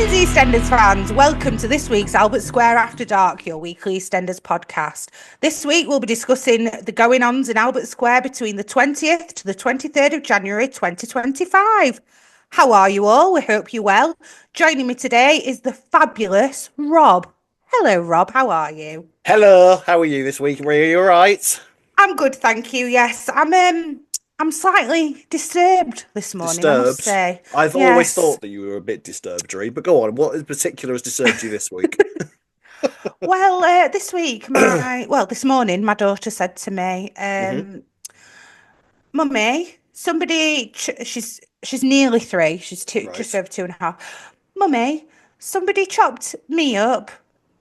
Greetings, EastEnders fans. Welcome to this week's Albert Square After Dark, your weekly EastEnders podcast. This week we'll be discussing the going-ons in Albert Square between the 20th to the 23rd of January 2025. How are you all? We hope you're well. Joining me today is the fabulous Rob. Hello, Rob. How are you? Hello. How are you this week? Are you all right? I'm good, thank you. Yes, I'm slightly disturbed this morning, I must say. I've always thought that you were a bit disturbed, Ree, but go on. What in particular has disturbed you this week? Well, this morning, my daughter said to me, Mummy, she's nearly 3. She's two, just over 2.5. Mummy, somebody chopped me up.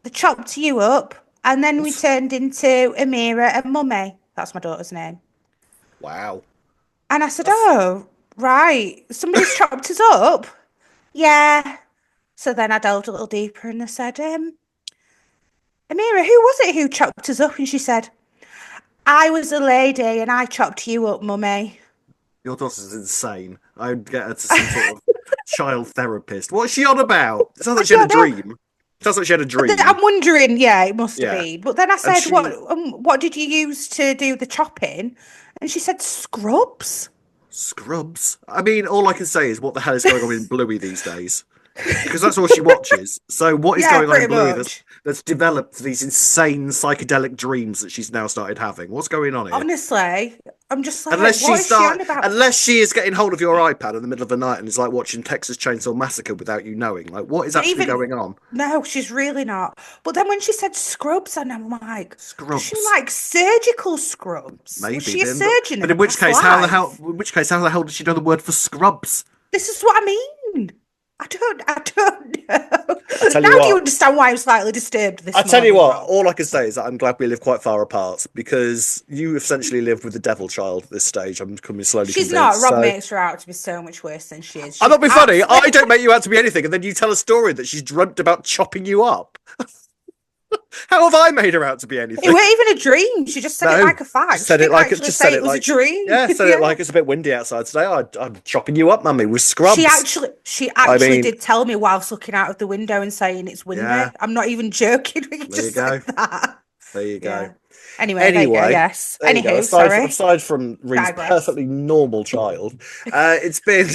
They chopped you up. And then we turned into Amira and Mummy. That's my daughter's name. Wow. And I said, oh, right. Somebody's chopped us up? Yeah. So then I delved a little deeper and I said, Amira, who was it who chopped us up? And she said, I was a lady and I chopped you up, Mummy. Your daughter's insane. I'd get her to some sort of child therapist. What's she on about? It sounds like she had a dream. It sounds like she had a dream. I'm wondering, it must have been. But then I said, what did you use to do the chopping? And she said, scrubs. Scrubs? I mean, all I can say is what the hell is going on in Bluey these days? Because that's all she watches. So what is going on in Bluey that's developed these insane psychedelic dreams that she's now started having? What's going on here? Honestly, I'm just like, unless she is getting hold of your iPad in the middle of the night and is like watching Texas Chainsaw Massacre without you knowing. Like, what is actually going on? No, she's really not. But then when she said scrubs, and I'm like, scrubs? She like surgical scrubs? Maybe. Was she a surgeon? But in which case, how the hell does she know the word for scrubs? This is what I mean. I don't know. Now do you understand why I'm slightly disturbed this morning? I tell you what, all I can say is that I'm glad we live quite far apart because you essentially live with the devil child at this stage. I'm coming slowly She's convinced, not. Rob makes her out to be so much worse than she is. I'm not being funny. I don't make you out to be anything, and then you tell a story that she's dreamt about chopping you up. How have I made her out to be anything? It wasn't even a dream. She just said it like a fact. Said it like it was a dream. Yeah, said it like it's a bit windy outside today. I'm chopping you up, mummy, with scrubs. She actually did tell me whilst looking out of the window and saying it's windy. Yeah. I'm not even joking. There you go. There you go. Yeah. Anyway, there you go, yes. Anywho, aside from Ree's perfectly normal child, it's been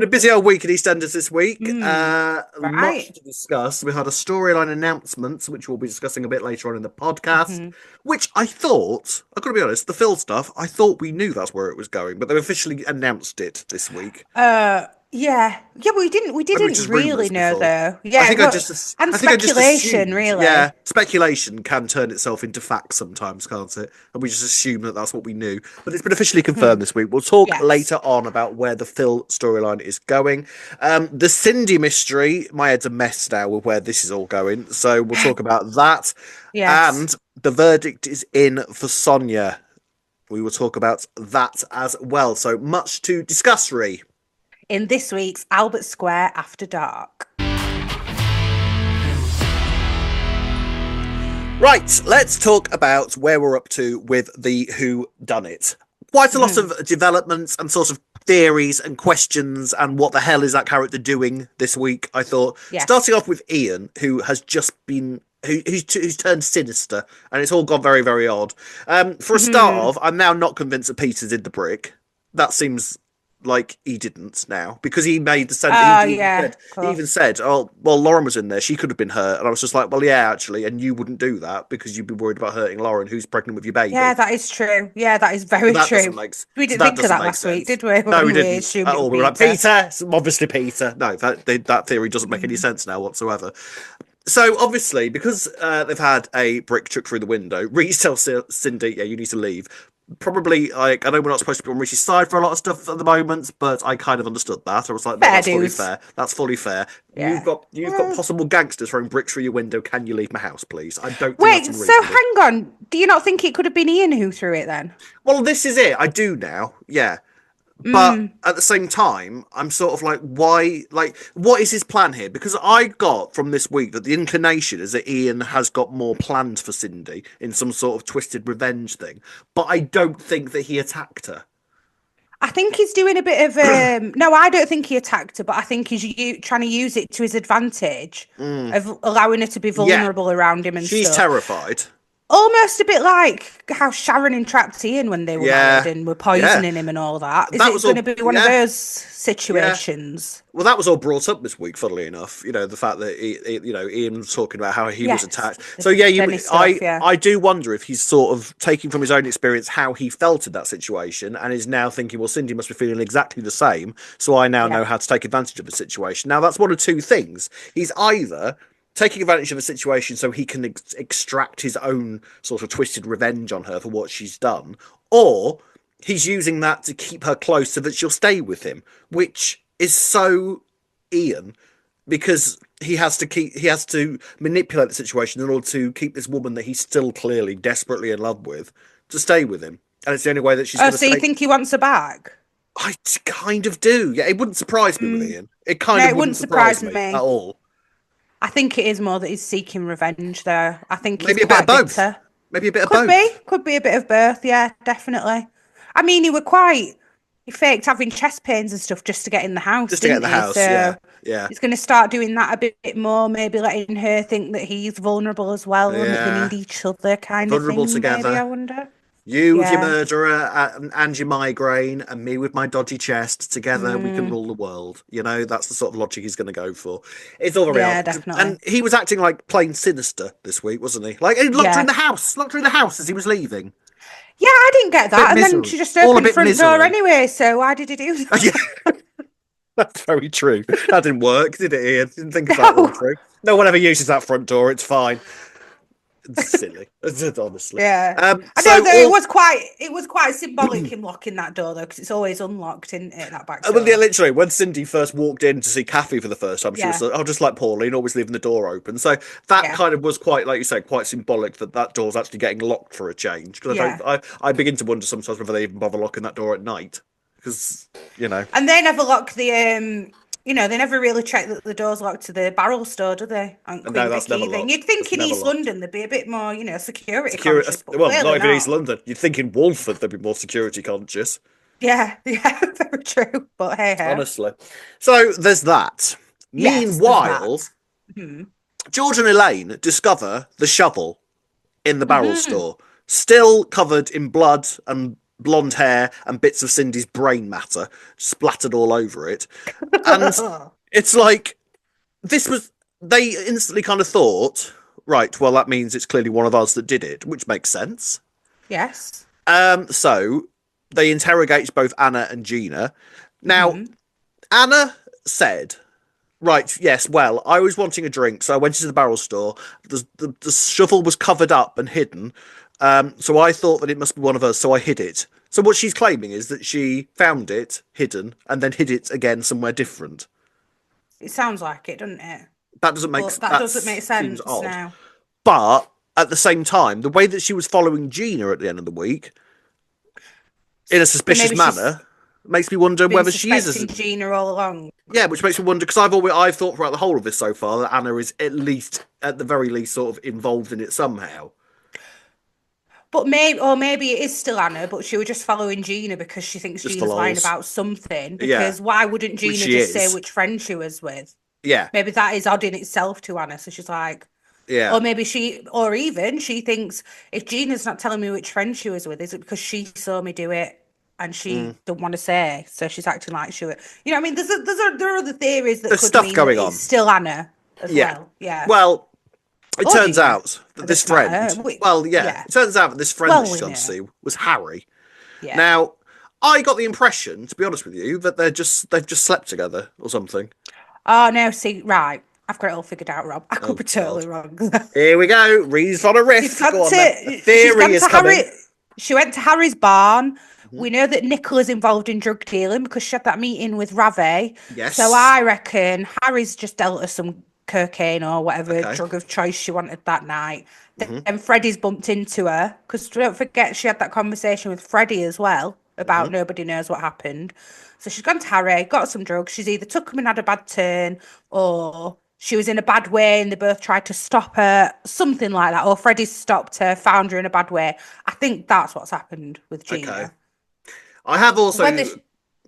a busy old week at EastEnders this week. Much to discuss. We had a storyline announcement, which we'll be discussing a bit later on in the podcast, which I thought, I've got to be honest, the Phil stuff, I thought we knew that's where it was going, but they officially announced it this week. Yeah, but we didn't really know though. Yeah, speculation, really. Yeah, speculation can turn itself into facts sometimes, can't it? And we just assume that that's what we knew. But it's been officially confirmed this week. We'll talk later on about where the Phil storyline is going. The Cindy mystery, my head's a mess now with where this is all going. So we'll talk about that. Yes. And the verdict is in for Sonia. We will talk about that as well. So much to discuss, Ree. In this week's Albert Square After Dark. Right, let's talk about where we're up to with the Who Done It. Quite a lot of developments and sort of theories and questions and what the hell is that character doing this week, I thought. Yes. Starting off with Ian, who has just been... Who's turned sinister, and it's all gone very, very odd. For a start off, I'm now not convinced that Peter did the brick. That seems... like he didn't now because he made the sentence. He even said, "Oh, well, Lauren was in there. She could have been hurt." And I was just like, "Well, yeah, actually." And you wouldn't do that because you'd be worried about hurting Lauren, who's pregnant with your baby. Yeah, that is true. Yeah, that is very true. We didn't think of that last week, did we? No, we didn't at all. We were like, Peter, obviously Peter. No, that theory doesn't make any sense now whatsoever. So obviously, because they've had a brick chucked through the window, Reese tells Cindy, "Yeah, you need to leave." Probably, like, I know we're not supposed to be on Reese's side for a lot of stuff at the moment, but I kind of understood that. I was like, no, that's fully fair. That's fully fair. Yeah. You've got possible gangsters throwing bricks through your window. Can you leave my house, please? I don't. Wait, so hang on. Do you not think it could have been Ian who threw it then? Well, this is it. I do now. Yeah. But at the same time, I'm sort of like, why? Like, what is his plan here? Because I got from this week that the inclination is that Ian has got more planned for Cindy in some sort of twisted revenge thing. But I don't think that he attacked her. I think he's doing a bit of no, I don't think he attacked her, but I think he's trying to use it to his advantage of allowing her to be Yeah, vulnerable around him and she's stuff. terrified. Almost a bit like how Sharon entrapped Ian when they were married Yeah, and were yeah. poisoning him and all that. Is That it was all. going to be one of Yeah, those yeah. situations? Well, that was all brought up this week, funnily enough. You know, the fact that Ian was talking about how he was Yes, attacked. the So yeah, Denny stuff, yeah. I do wonder if he's sort of taking from his own experience how he felt in that situation, and is now thinking, well, Cindy must be feeling exactly the same, so I now Yeah. know how to take advantage of the situation. Now, that's one of two things. He's either taking advantage of a situation so he can extract his own sort of twisted revenge on her for what she's done, or he's using that to keep her close so that she'll stay with him, which is so Ian, because he has to manipulate the situation in order to keep this woman that he's still clearly desperately in love with to stay with him, and it's the only way that she's Oh, going to so you stay. think he wants her back? I kind of do. Yeah, it wouldn't surprise me with Ian. It kind No, of it wouldn't wouldn't surprise surprise me at me. all. I think it is more that he's seeking revenge, though. I think he's Maybe a bit of quite both. bitter. Maybe a bit of both. Could be a bit of both. Yeah, definitely. I mean, he faked having chest pains and stuff just to get in the house, Just to get in didn't the he? house. Yeah, So yeah, he's going to start doing that a bit more, maybe letting her think that he's vulnerable as well and that they yeah. need each other kind of Vulnerable thing, maybe, I together. wonder. You with your Yeah. murderer and your migraine, and me with my dodgy chest. Together, we can Mm, rule the world. You know, that's the sort of logic he's going to go for. It's all very yeah, odd. definitely. And he was acting like plain sinister this week, wasn't he? Like, he locked her in Yeah. the house, locked her in the house as he was leaving. Yeah, I didn't get Bit that. And then misery. she just All a opened the bit front door misery. anyway. So why did he do Yeah, that? that's very true. That didn't work, did it, Ian? Didn't think of that one No. through. No one ever uses that front door. It's fine. It's silly, honestly. Yeah. I know So though all it was quite symbolic him locking that door though, because it's always unlocked, isn't it, that back Well, yeah, door? literally, when Cindy first walked in to see Kathy for the first time, she was Yeah. like, "Oh, just like Pauline, always leaving the door open." So that Yeah. kind of was quite, like you said, quite symbolic that that door's actually getting locked for a change. Because Yeah. I begin to wonder sometimes whether they even bother locking that door at night. Because you know, And they never lock the they never really check that the door's locked to the barrel store, do they? On and no, Queen that's Vicky never either. locked. You'd think That's in never East locked. London there'd be a bit more, security Security, conscious, but well, not clearly even East not. London. You'd think in Walford they'd be more security conscious. Yeah, yeah, very true. But hey hey. Honestly. So there's that. Yes, there's that. Meanwhile, Hmm. George and Elaine discover the shovel in the barrel Hmm. store, still covered in blood and blonde hair and bits of Cindy's brain matter splattered all over it. And it's like, this was, they instantly kind of thought, right, well, that means it's clearly one of us that did it, which makes sense. Yes. So they interrogate both Anna and Gina. Now, Hmm. Anna said, right, yes, well, I was wanting a drink, so I went into the barrel store. The shovel was covered up and hidden, so I thought that it must be one of us, so I hid it. So what she's claiming is that she found it hidden and then hid it again somewhere different. It sounds like it, doesn't it? That doesn't make But that that doesn't make seems sense odd. now. But at the same time, the way that she was following Gina at the end of the week in a So suspicious maybe she's manner makes me wonder been whether she is suspecting Gina all along. yeah, which makes me wonder because I've thought throughout the whole of this so far that Anna is at the very least sort of involved in it somehow. But maybe it is still Anna, but she was just following Gina because she thinks Just for Gina's lying lols. about something. Yeah, Because why wouldn't which Gina she just say is. which friend she was with? Yeah, Maybe that is odd in itself to Anna. So she's like, yeah. or maybe or even she thinks if Gina's not telling me which friend she was with, is it because she saw me do it and she don't want to say? So she's acting like she was. You know what I mean? There are other theories that There's could stuff mean going that on. it's still Anna as Yeah. well. Yeah. Well, it Or turns Gina, out for that this this matter. friend. Well, yeah. Yeah. It turns out that this friend that Well, she's we gone to know. see was Harry. Yeah. Now, I got the impression, to be honest with you, that they've just slept together or something. Oh no, see, right. I've got it all figured out, Rob. I could Oh be God. totally wrong. Here we go. Reeves on a She's riff. gone Go on then. The to she's theory gone is to coming. Harry. She went to Harry's barn. Mhm. We know that Nicola's involved in drug dealing because she had that meeting with Ravi. So Yes. I reckon Harry's just dealt her some cocaine or whatever Okay. drug of choice she wanted that night. Hmm. Then Freddie's bumped into her because don't forget she had that conversation with Freddie as well Hmm. about nobody knows what happened. So she's gone to Harry, got some drugs. She's either took him and had a bad turn, or she was in a bad way and they both tried to stop her, something like that. Or Freddie stopped her, found her in a bad way. I think that's what's happened with Okay. Gina. I have also When this,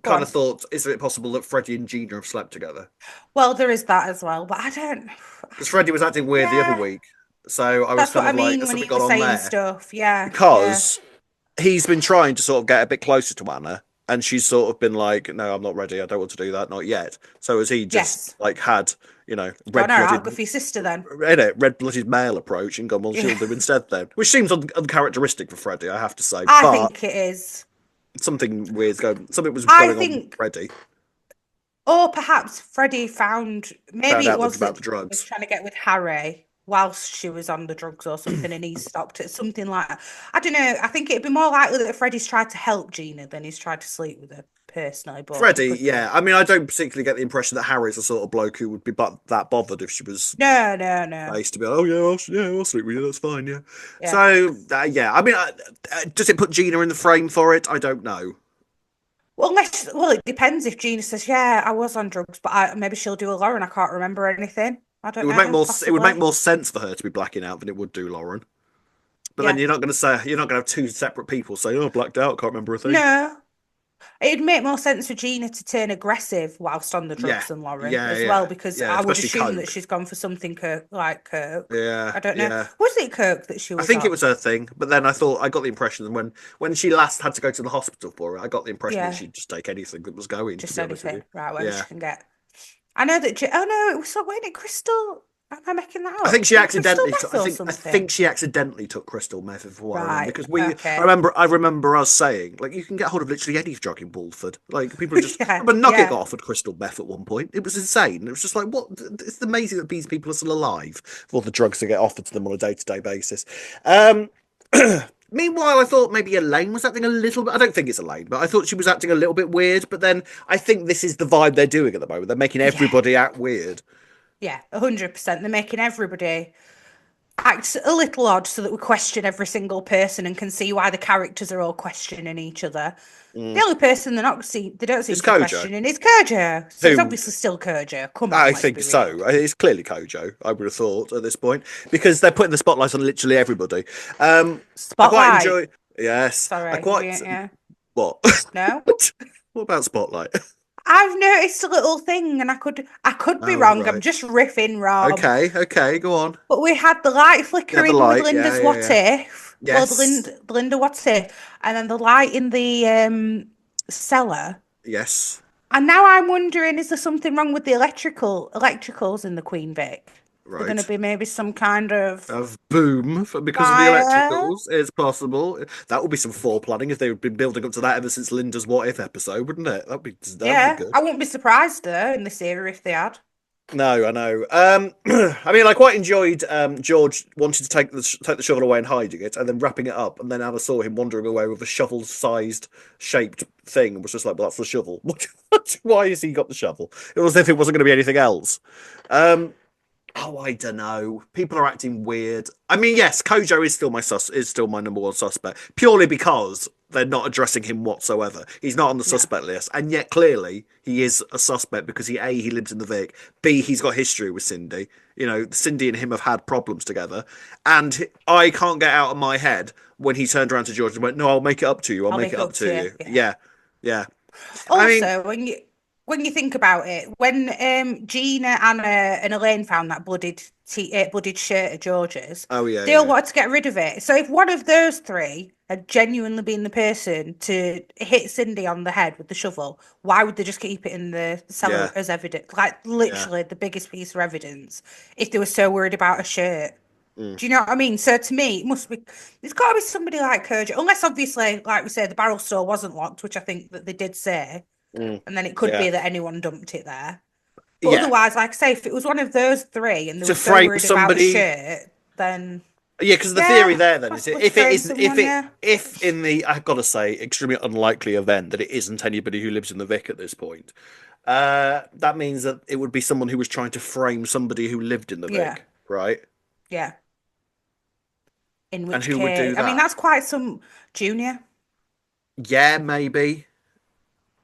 Go kind of on. thought, is it possible that Freddie and Gina have slept together? Well, there is that as well, but I don't. Because Freddie was acting weird the other Yeah, week. So I was that's kind what I of like, mean has when something he gone was on saying there? stuff. Yeah, yeah. Because he's been trying to sort of get a bit closer to Anna, and she's sort of been like, "No, I'm not ready. I don't want to do that, not yet." So has he just Yes. like had, Gone, all right, I'll red-blooded, go for your sister then. red-blooded male approach and gone, "Well, Yeah, she'll do instead then," which seems uncharacteristic for Freddie, I have to say. I But think it is. something was I going on with think, Freddie. or perhaps Freddie found, Found maybe it out was about that the she was drugs. trying to get with Harry whilst she was on the drugs or something and he stopped it, something like that. I don't know. I think it'd be more likely that Freddie's tried to help Gina than he's tried to sleep with her personally, but it Freddie, could be. yeah. I mean, I don't particularly get the impression that Harry's the sort of bloke who would be that bothered if she was No, no, no. based to be like, oh I'll sleep with you. That's fine, yeah. Yeah. So yeah, I mean, does it put Gina in the frame for it? I don't know. Well, it depends if Gina says, yeah, I was on drugs, but maybe she'll do a Lauren. I can't remember anything. I It don't would make know, more. It would make possibly. more sense for her to be blacking out than it would do Lauren. But then Yeah. you're not going to have two separate people say, "Oh, blacked out, can't remember a thing." No, it'd make more sense for Gina to turn aggressive whilst on the Yeah, drugs than Lauren yeah, as well, yeah, because yeah. I would Especially assume that coke. she's gone for something like Coke. Yeah, I don't know. yeah. Was it Coke that she I was think it on? was her thing, but then I got the impression that when she last had to go to the hospital for it, I got the impression that Yeah, she'd just take anything that was going. To just be honest with you, anything. Right, whatever yeah. she can get. I know that. Oh no, it was so. Wasn't it Crystal? Am I making that I think up? she Was it Crystal accidentally. Meth I or think. I something? think she accidentally took crystal meth, for what I remember, Right. because I Okay. remember. I remember us saying, like, you can get hold of literally any drug in Walford. Like, people are just. Yeah. But Nugget Yeah. got offered crystal meth at one point. It was insane. It was just like, what? It's amazing that these people are still alive for all the drugs that get offered to them on a day-to-day basis. Um, Meanwhile, I thought maybe Elaine was acting a little bit. I don't think it's Elaine, but I thought she was acting a little bit weird. But then I think this is the vibe they're doing at the moment. They're making Yeah. everybody act weird. Yeah. 100%. They're making everybody act a little odd so that we question every single person and can see why the characters are all questioning each other. The Mm. only person they don't seem It's to be Kojo, questioning is Kojo. So it's who obviously still Kojo. Come on, I let's think be real. so. It's clearly Kojo, I would have thought at this point, because they're putting the spotlight on literally everybody. I quite Spotlight. enjoy. Yes, I Sorry. quite. Yeah. What? No. What about Spotlight? I've noticed a little thing and I could be Oh, wrong. I'm right. just riffing, Rob. Okay, okay, go on. But we had the light Yeah, the flickering with light. Yeah, Linda's yeah, What yeah. If. Well, Yes, the Linda What If, and then the light in the cellar. yes. And now I'm wondering, is there something wrong with the electricals in the Queen Vic? They're going to Right. be maybe some kind of Of boom because of the fire. electricals. It's possible. That would be some foreplanning if they've been building up to that ever since Linda's What If episode, wouldn't it? That'd be Yeah, good. I wouldn't be surprised though in this era if they had. No, I know. I mean, I quite enjoyed George wanting to take the shovel away and hiding it, and then wrapping it up, and then Anna saw him wandering away with a shovel-sized shaped thing, and was just like, "Well, that's the shovel. Why has he got the shovel? It was as if it wasn't going to be anything else." Um, Oh, I don't know. People are acting weird. I mean, yes, Kojo is still my number one suspect, purely because they're not addressing him whatsoever. He's not on the No, suspect list, and yet clearly he is a suspect because he lives in the Vic. B, he's got history with Cindy. Cindy and him have had problems together, and I can't get out of my head when he turned around to George and went, "No, I'll make it up to you. I'll I'll make make it it up up to to you. you." Yeah. Yeah, yeah. I mean, Also, when you think about it, when Gina, Anna, and Elaine found that blooded shirt of George's, oh yeah, they all yeah, wanted to get rid of it. So if one of those three had genuinely been the person to hit Cindy on the head with the shovel, why would they just keep it in the cellar yeah, as evidence? Like yeah. literally the biggest piece of evidence. If they were so worried about a shirt. Mm, Do you know what I mean? So to me, it's got to be somebody like Kojo, unless obviously, like we said, the barrel store wasn't locked, which I think that they did say, mm, and then it could yeah, be that anyone dumped it there. But yeah. otherwise, like I say, if it was one of those three and they To were so frame worried about a somebody. shirt, then Yeah, because the theory yeah, there then is possibly to if it frame isn't someone, yeah. if in the I've got to say extremely unlikely event that it isn't anybody who lives in the Vic at this point, that means that it would be someone who was trying to frame somebody who lived in the Yeah, Vic, right? yeah. In And which who would case, do I mean, that? that's quite some Junior. Yeah, maybe.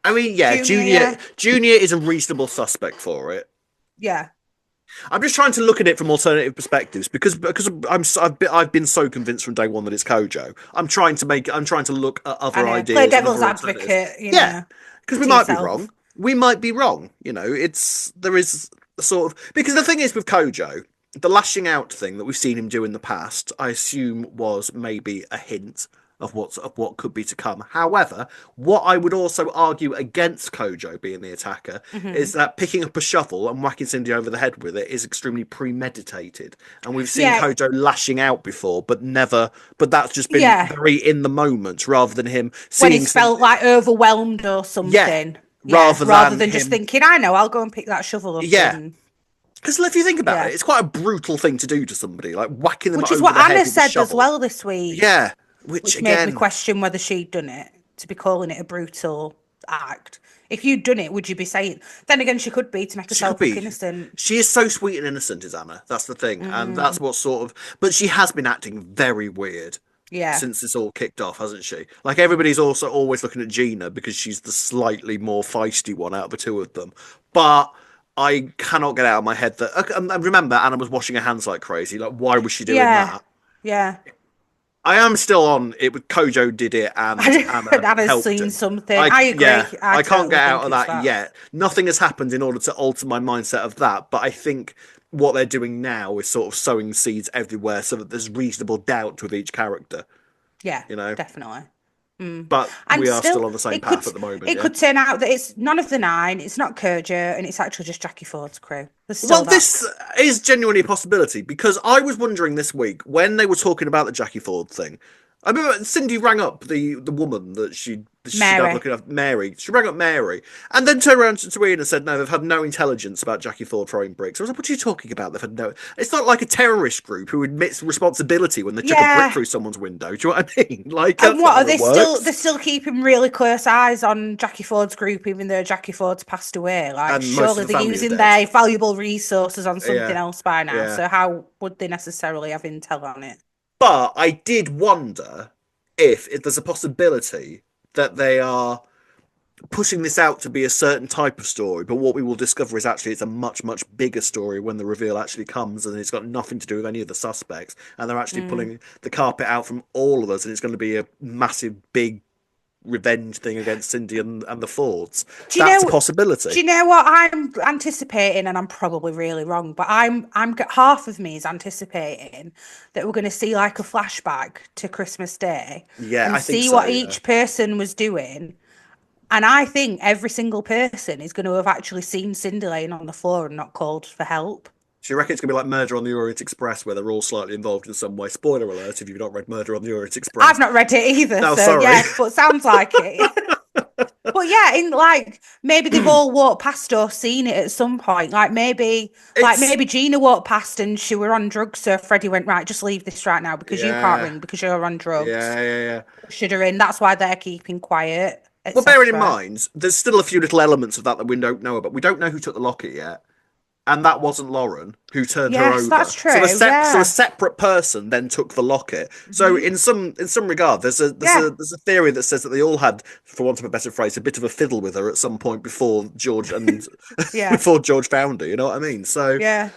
I mean, yeah, Junior, Junior yeah. Junior is a reasonable suspect for it. Yeah. I'm just trying to look at it from alternative perspectives because I've been so convinced from day one that it's Kojo. I'm trying to look at I other know. Play ideas and devil's other alternatives. advocate, you Yeah, know. because we to might be yourself. wrong. We might be wrong. There is a sort of, because the thing is with Kojo, the lashing out thing that we've seen him do in the past, I assume was maybe a hint of what could be to come. However, what I would also argue against Kojo being the attacker Hmm. is that picking up a shovel and whacking Cindy over the head with it is extremely premeditated. And we've seen Yeah, Kojo lashing out before, but never. But that's just been yeah. very in the moment rather than him When seeing he's felt Cindy. like overwhelmed or Yeah, something. Yeah, rather rather than than just him. thinking, I know, I'll go and pick that shovel up Yeah, and because if you think about yeah. it, it's quite a brutal thing to do to somebody, like whacking them Which is over what the head Anna with a said as shovel. well this week, Yeah, which which made me again, question whether she'd done it, to be calling it a brutal act. If you'd done it, would you be saying? Then again, she could be to make she could herself look be. innocent. She is so sweet and innocent, is Anna. That's the thing, and that's Mm, what sort of. But she has been acting very weird yeah, since this all kicked off, hasn't she? Like everybody's also always looking at Gina because she's the slightly more feisty one out of the two of them. But I cannot get out of my head that. And remember, Anna was washing her hands like crazy. Like, why was she doing yeah, that? yeah. I am still on it with Kojo did it and Anna Anna's helped seen him. something. I agree. Yeah, I I can't totally get out think of it's that that. yet. Nothing has happened in order to alter my mindset of that, but I think what they're doing now is sort of sowing seeds everywhere so that there's reasonable doubt with each character, Yeah, you know. definitely. But And we are still, still on the same it could path at the moment, it yeah. could turn out that it's none of the nine. It's not Kurger, and it's actually just Jackie Ford's crew. There's Well, still that. this is genuinely a possibility because I was wondering this week when they were talking about the Jackie Ford thing. I remember Cindy rang up the woman that she'd had Mary. looking after Mary. She rang up Mary and then turned around to Ian and said, "No, they've had no intelligence about Jackie Ford throwing bricks." I was like, "What are you talking about? They've had no." It's not like a terrorist group who admits responsibility when they chuck a brick Yeah. through someone's window. Do you know what I mean? Like And that's not what are how they it still? works. They're still keeping really close eyes on Jackie Ford's group, even though Jackie Ford's passed away. Like, And most surely of the they're family are using dead. their valuable resources on something Yeah, else by now. yeah. So how would they necessarily have intel on it? But I did wonder if there's a possibility that they are pushing this out to be a certain type of story, but what we will discover is actually it's a much, much bigger story when the reveal actually comes, and it's got nothing to do with any of the suspects, and they're actually Mm. pulling the carpet out from all of us, and it's going to be a massive, big revenge thing against Cindy and the Fords. Do you That's a know? Do possibility. you know what I'm anticipating? And I'm probably really wrong, but half of me is anticipating that we're going to see like a flashback to Christmas Day Yeah, and I think see so. what Yeah. each person was doing. And I think every single person is going to have actually seen Cindy laying on the floor and not called for help. So you reckon it's going to be like Murder on the Orient Express, where they're all slightly involved in some way? Spoiler alert if you've not read Murder on the Orient I've Express. not read it either, No, so sorry. yeah, but sounds like it. But yeah, in like maybe they've all walked past or seen it at some point. Like It's maybe Gina walked past and she were on drugs, so Freddie went, right, just leave this right now because you can't yeah, ring because you're on drugs. yeah. Should her in. That's why they're keeping quiet, Well, bearing in etc. mind, there's still a few little elements of that we don't know about. We don't know who took the locket yet, and that wasn't Lauren who turned her Yes, that's over. So true. a Yeah. separate person then took the locket. So Hmm. in some regard, Yeah. there's a theory that says that they all had, for want of a better phrase, a bit of a fiddle with her at some point before George and Yeah. before George found her. You know what I mean? So. Yeah.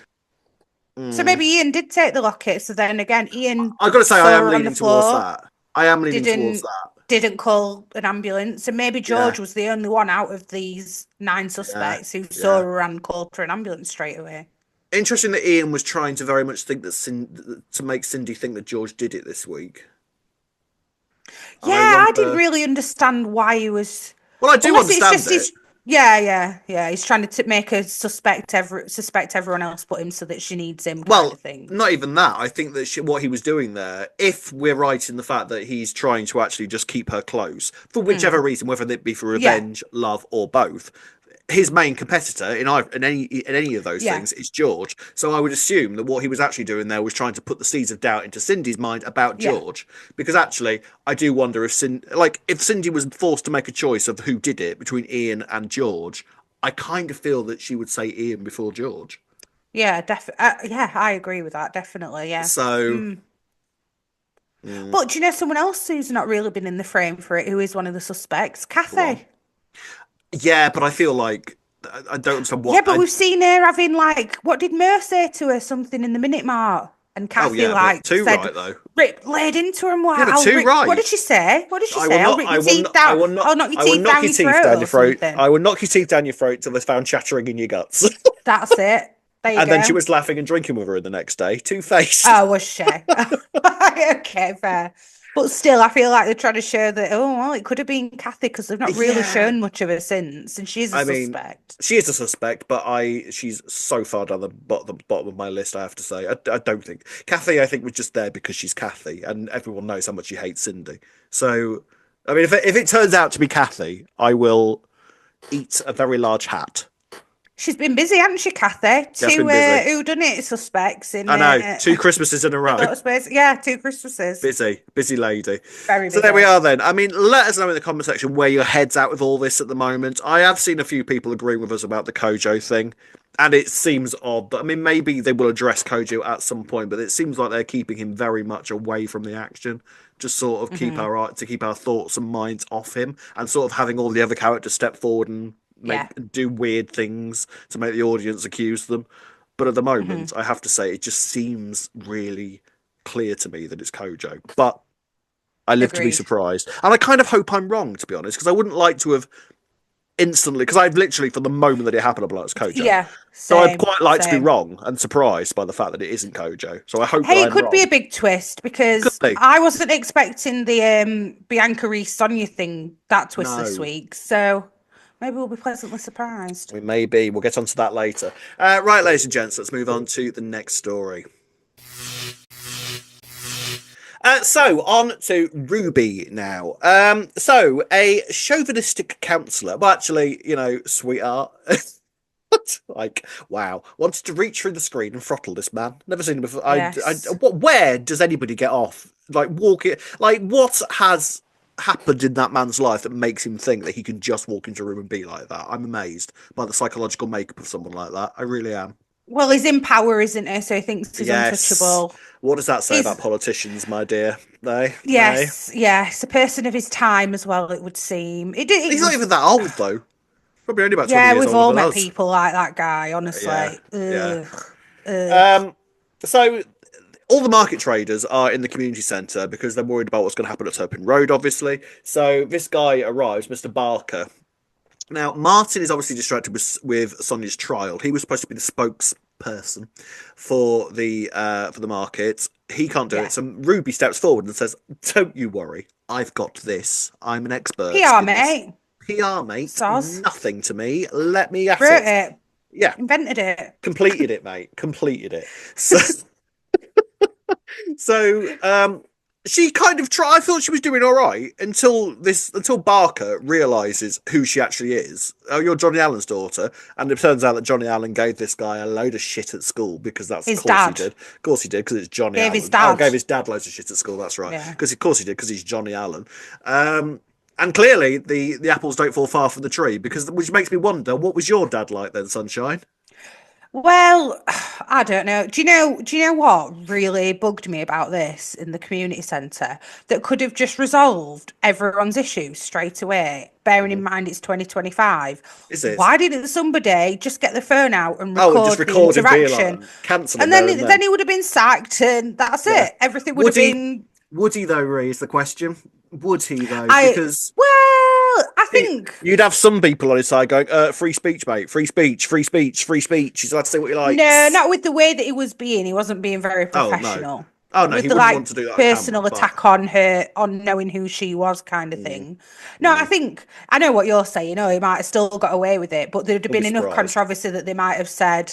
So Mm, maybe Ian did take the locket. So then again, Ian I've got to say, I saw am her on the leaning towards floor, that. I am leaning towards didn't that. didn't call an ambulance, and maybe Yeah, George was the only one out of these nine yeah, suspects who saw yeah. her and called for an ambulance straight away. Interesting that Ian was trying to very much think that to make Cindy think that George did it this week. Yeah, I I didn't wonder. really understand why he was, Well, I do unless it's understand just it. he's. Yeah. He's trying to make her suspect everyone else but him, so that she needs him, kind of Well, thing. not even that. I think that what he was doing there, if we're right in the fact that he's trying to actually just keep her close for whichever Mm. reason, whether it be for Yeah, revenge, love, or both, his main competitor in any of those yeah, things is George. So I would assume that what he was actually doing there was trying to put the seeds of doubt into Cindy's mind about yeah, George. Because actually, I do wonder if Cindy was forced to make a choice of who did it between Ian and George, I kind of feel that she would say Ian before George. yeah. Yeah, I agree with that. Definitely, yeah. So. Mm. Mm, But do you know someone else who's not really been in the frame for it, who is one of the suspects? go on. Kathy. Yeah, but I feel like I don't understand Yeah, what but we've seen her having like, what did Mer say to her? Something in the minute mark. And Oh Kathy yeah, but like two said, right though. "Rip laid into him. Wow, Yeah, but two what did right. she say? What did she I say? will I'll not. rip I your will teeth not. I down. will not. I'll knock your I will teeth knock down your your teeth throat down or your throat. something." I will knock your teeth down your throat till they're found chattering in your guts. That's it. There you And then she go. was laughing and drinking with her the next day. Two-faced. Oh, was she? Okay, fair. But still, I feel like they're trying to show that, oh, well, it could have been Kathy because they've not really Yeah. shown much of her since, and she's a I mean, suspect. she is a suspect, but she's so far down the bottom of my list. I have to say, I don't think Kathy. I think was just there because she's Kathy, and everyone knows how much she hates Cindy. So, I mean, if it turns out to be Kathy, I will eat a very large hat. She's been busy, hasn't she, Kathy? She has Two been busy. whodunit suspects in I know, 2 Christmases in a row. short space. Yeah, 2 Christmases. Busy lady. Very So there we busy. are then. I mean, let us know in the comment section where your head's at with all this at the moment. I have seen a few people agreeing with us about the Kojo thing, and it seems odd. But I mean, maybe they will address Kojo at some point, but it seems like they're keeping him very much away from the action. Just sort of Hmm. keep our thoughts and minds off him, and sort of having all the other characters step forward and Yeah. do weird things to make the audience accuse them. But at the Hmm. moment, I have to say, it just seems really clear to me that it's Kojo. But I live to be Agreed. surprised. And I kind of hope I'm wrong, to be honest, because I wouldn't like to have instantly, because I've literally, from the moment that it happened, I've like, it's Kojo. Yeah, So I'd same, quite like to be same. wrong and surprised by the fact that it isn't Kojo. So I hope that Hey, it I'm could be wrong. a big twist Could because be. I wasn't expecting the Bianca Reese Sonia thing, that twist this No. week. So maybe we'll be pleasantly surprised. We may be. We'll get onto that later. Right, ladies and gents, let's move on to the next story. So on to Ruby now. So a chauvinistic counsellor, well, actually, sweetheart, like, wow, wanted to reach through the screen and throttle this man. Never seen him before. Yes. Where does anybody get off? Like, walk it? Like, what has happened in that man's life that makes him think that he can just walk into a room and be like that? I'm amazed by the psychological makeup of someone like that. I really am. Well, he's in power, isn't he? So he thinks he's Yes. untouchable. What does that say He's, about politicians, my dear? They. yes, a person of his time as well, it would seem. It He's not was, even that old though. Probably only about 20 yeah, years we've older all than met us. people like that guy, Yeah, honestly. yeah. Ugh, ugh. So all the market traders are in the community centre because they're worried about what's going to happen at Turpin Road, obviously. So this guy arrives, Mr. Barker. Now, Martin is obviously distracted with Sonia's trial. He was supposed to be the spokesperson for the market. He can't do Yeah. it. So Ruby steps forward and says, "Don't you worry, I've got this. I'm an expert PR, in this. mate. PR, mate. Soz. Nothing to me. Let me at Wrote it." it. Yeah, Invented it. completed it, mate. Completed it. So, so she kind of tried. I thought she was doing all right until Barker realizes who she actually is. Oh, you're Johnny Allen's daughter, and it turns out that Johnny Allen gave this guy a load of shit at school because that's His of course he dad. did. Of course he did because it's Johnny Gave Allen. his dad. Oh, gave his dad loads of shit at school. That's right. Yeah. Because of course he did because he's Johnny Allen. And clearly the apples don't fall far from the tree which makes me wonder, what was your dad like then, Sunshine? Well, I don't know. Do you know what really bugged me about this in the community centre that could have just resolved everyone's issues straight away, bearing in mind it's 2025? Is it? Why didn't somebody just get the phone out and Oh, and just record the record him being interaction? like, cancel And him there then and then he would have been sacked and that's Yeah. it. Everything would Would have he? been Would he though, Ree, is the question. Would he though? I Because well, I think you'd have some people on his side going, free speech, mate, free speech, free speach, free speech. He's allowed to say what he likes. no, not with the way that he was being. He wasn't being very Oh, no. professional. Oh no, With he the wouldn't want to do that on camera, personal but- attack on her, on knowing who she was, kind of thing. No, I think I know what you're saying. Oh, he might have still got away with it, but there'd have been be enough surprised. controversy that they might have said,